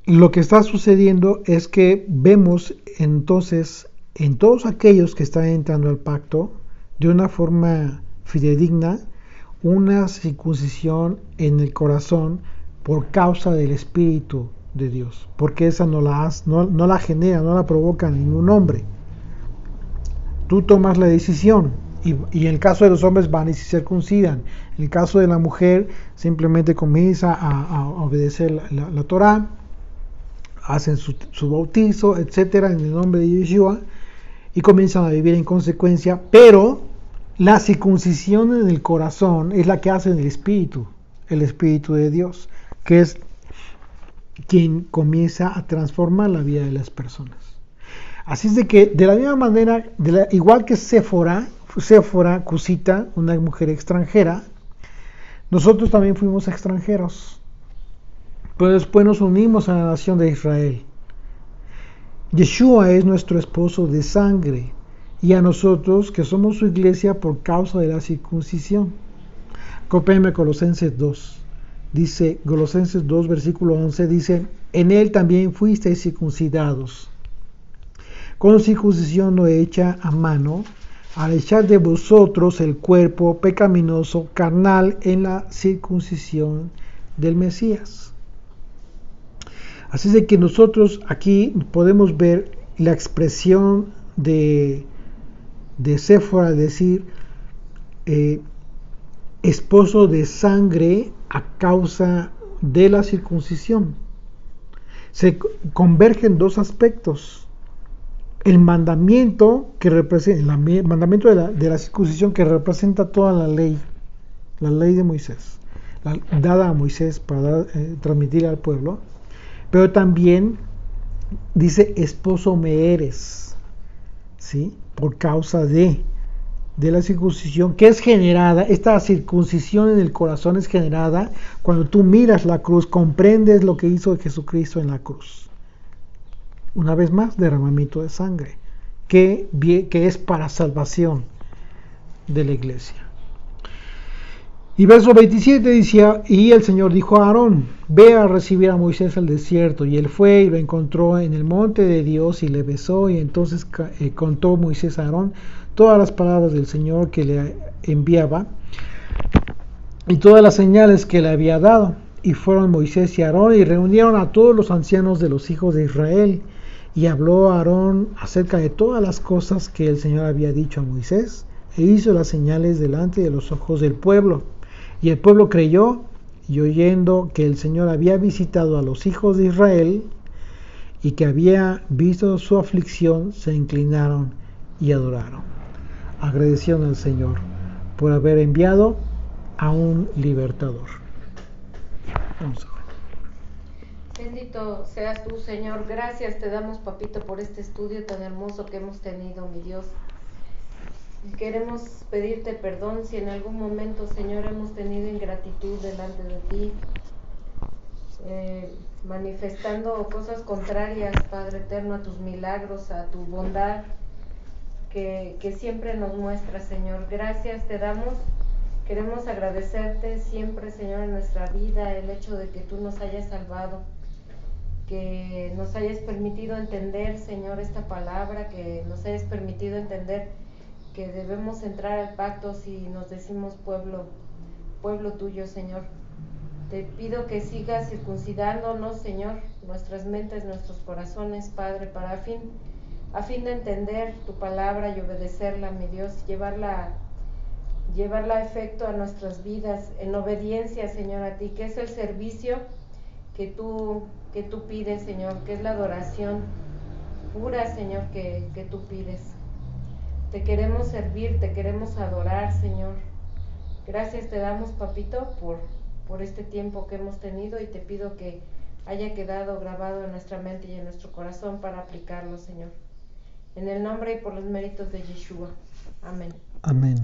lo que está sucediendo es que vemos entonces en todos aquellos que están entrando al pacto de una forma fidedigna una circuncisión en el corazón por causa del Espíritu de Dios, porque esa no la genera, no la provoca ningún hombre. Tú tomas la decisión y en el caso de los hombres van y se circuncidan. En el caso de la mujer simplemente comienza a obedecer la Torah, hacen su bautizo, etcétera, en el nombre de Yeshua, y comienzan a vivir en consecuencia, pero la circuncisión en el corazón es la que hace el Espíritu de Dios, que es quien comienza a transformar la vida de las personas. Así es de que, de la misma manera, igual que Séfora, Cusita, una mujer extranjera, nosotros también fuimos extranjeros, pero después nos unimos a la nación de Israel. Yeshua es nuestro esposo de sangre, y a nosotros, que somos su iglesia por causa de la circuncisión. Acompáñenme a Colosenses 2. Dice, Colosenses 2, versículo 11, dice, en él también fuisteis circuncidados, con circuncisión no hecha a mano, al echar de vosotros el cuerpo pecaminoso carnal en la circuncisión del Mesías. Así es de que nosotros aquí podemos ver la expresión de Séfora, decir, esposo de sangre a causa de la circuncisión. Se convergen dos aspectos. El mandamiento que representa, el mandamiento de la circuncisión, que representa toda la ley de Moisés, dada a Moisés para transmitir al pueblo, pero también dice, esposo me eres, ¿sí? Por causa de la circuncisión que es generada. Esta circuncisión en el corazón es generada cuando tú miras la cruz, comprendes lo que hizo Jesucristo en la cruz. Una vez más, derramamiento de sangre, que es para salvación de la iglesia. Y verso 27 decía, y el Señor dijo a Aarón, ve a recibir a Moisés al desierto. Y él fue y lo encontró en el monte de Dios y le besó. Y entonces contó Moisés a Aarón todas las palabras del Señor que le enviaba y todas las señales que le había dado. Y fueron Moisés y Aarón y reunieron a todos los ancianos de los hijos de Israel. Y habló a Aarón acerca de todas las cosas que el Señor había dicho a Moisés, e hizo las señales delante de los ojos del pueblo. Y el pueblo creyó, y oyendo que el Señor había visitado a los hijos de Israel, y que había visto su aflicción, se inclinaron y adoraron. Agradecieron al Señor por haber enviado a un libertador. Vamos a ver. Bendito seas tú, Señor. Gracias te damos, papito, por este estudio tan hermoso que hemos tenido, mi Dios. Queremos pedirte perdón si en algún momento, Señor, hemos tenido ingratitud delante de ti, manifestando cosas contrarias, Padre eterno, a tus milagros, a tu bondad que siempre nos muestras, Señor. Gracias te damos. Queremos agradecerte siempre, Señor, en nuestra vida, el hecho de que tú nos hayas salvado, que nos hayas permitido entender, Señor, esta palabra, que nos hayas permitido entender que debemos entrar al pacto si nos decimos pueblo tuyo, Señor. Te pido que sigas circuncidándonos, Señor, nuestras mentes, nuestros corazones, Padre, para a fin de entender tu palabra y obedecerla, mi Dios, llevarla a efecto a nuestras vidas, en obediencia, Señor, a ti, que es el servicio que tú pides, Señor, que es la adoración pura, Señor, que tú pides. Te queremos servir, te queremos adorar, Señor. Gracias te damos, papito, por este tiempo que hemos tenido, y te pido que haya quedado grabado en nuestra mente y en nuestro corazón para aplicarlo, Señor. En el nombre y por los méritos de Yeshua. Amén. Amén.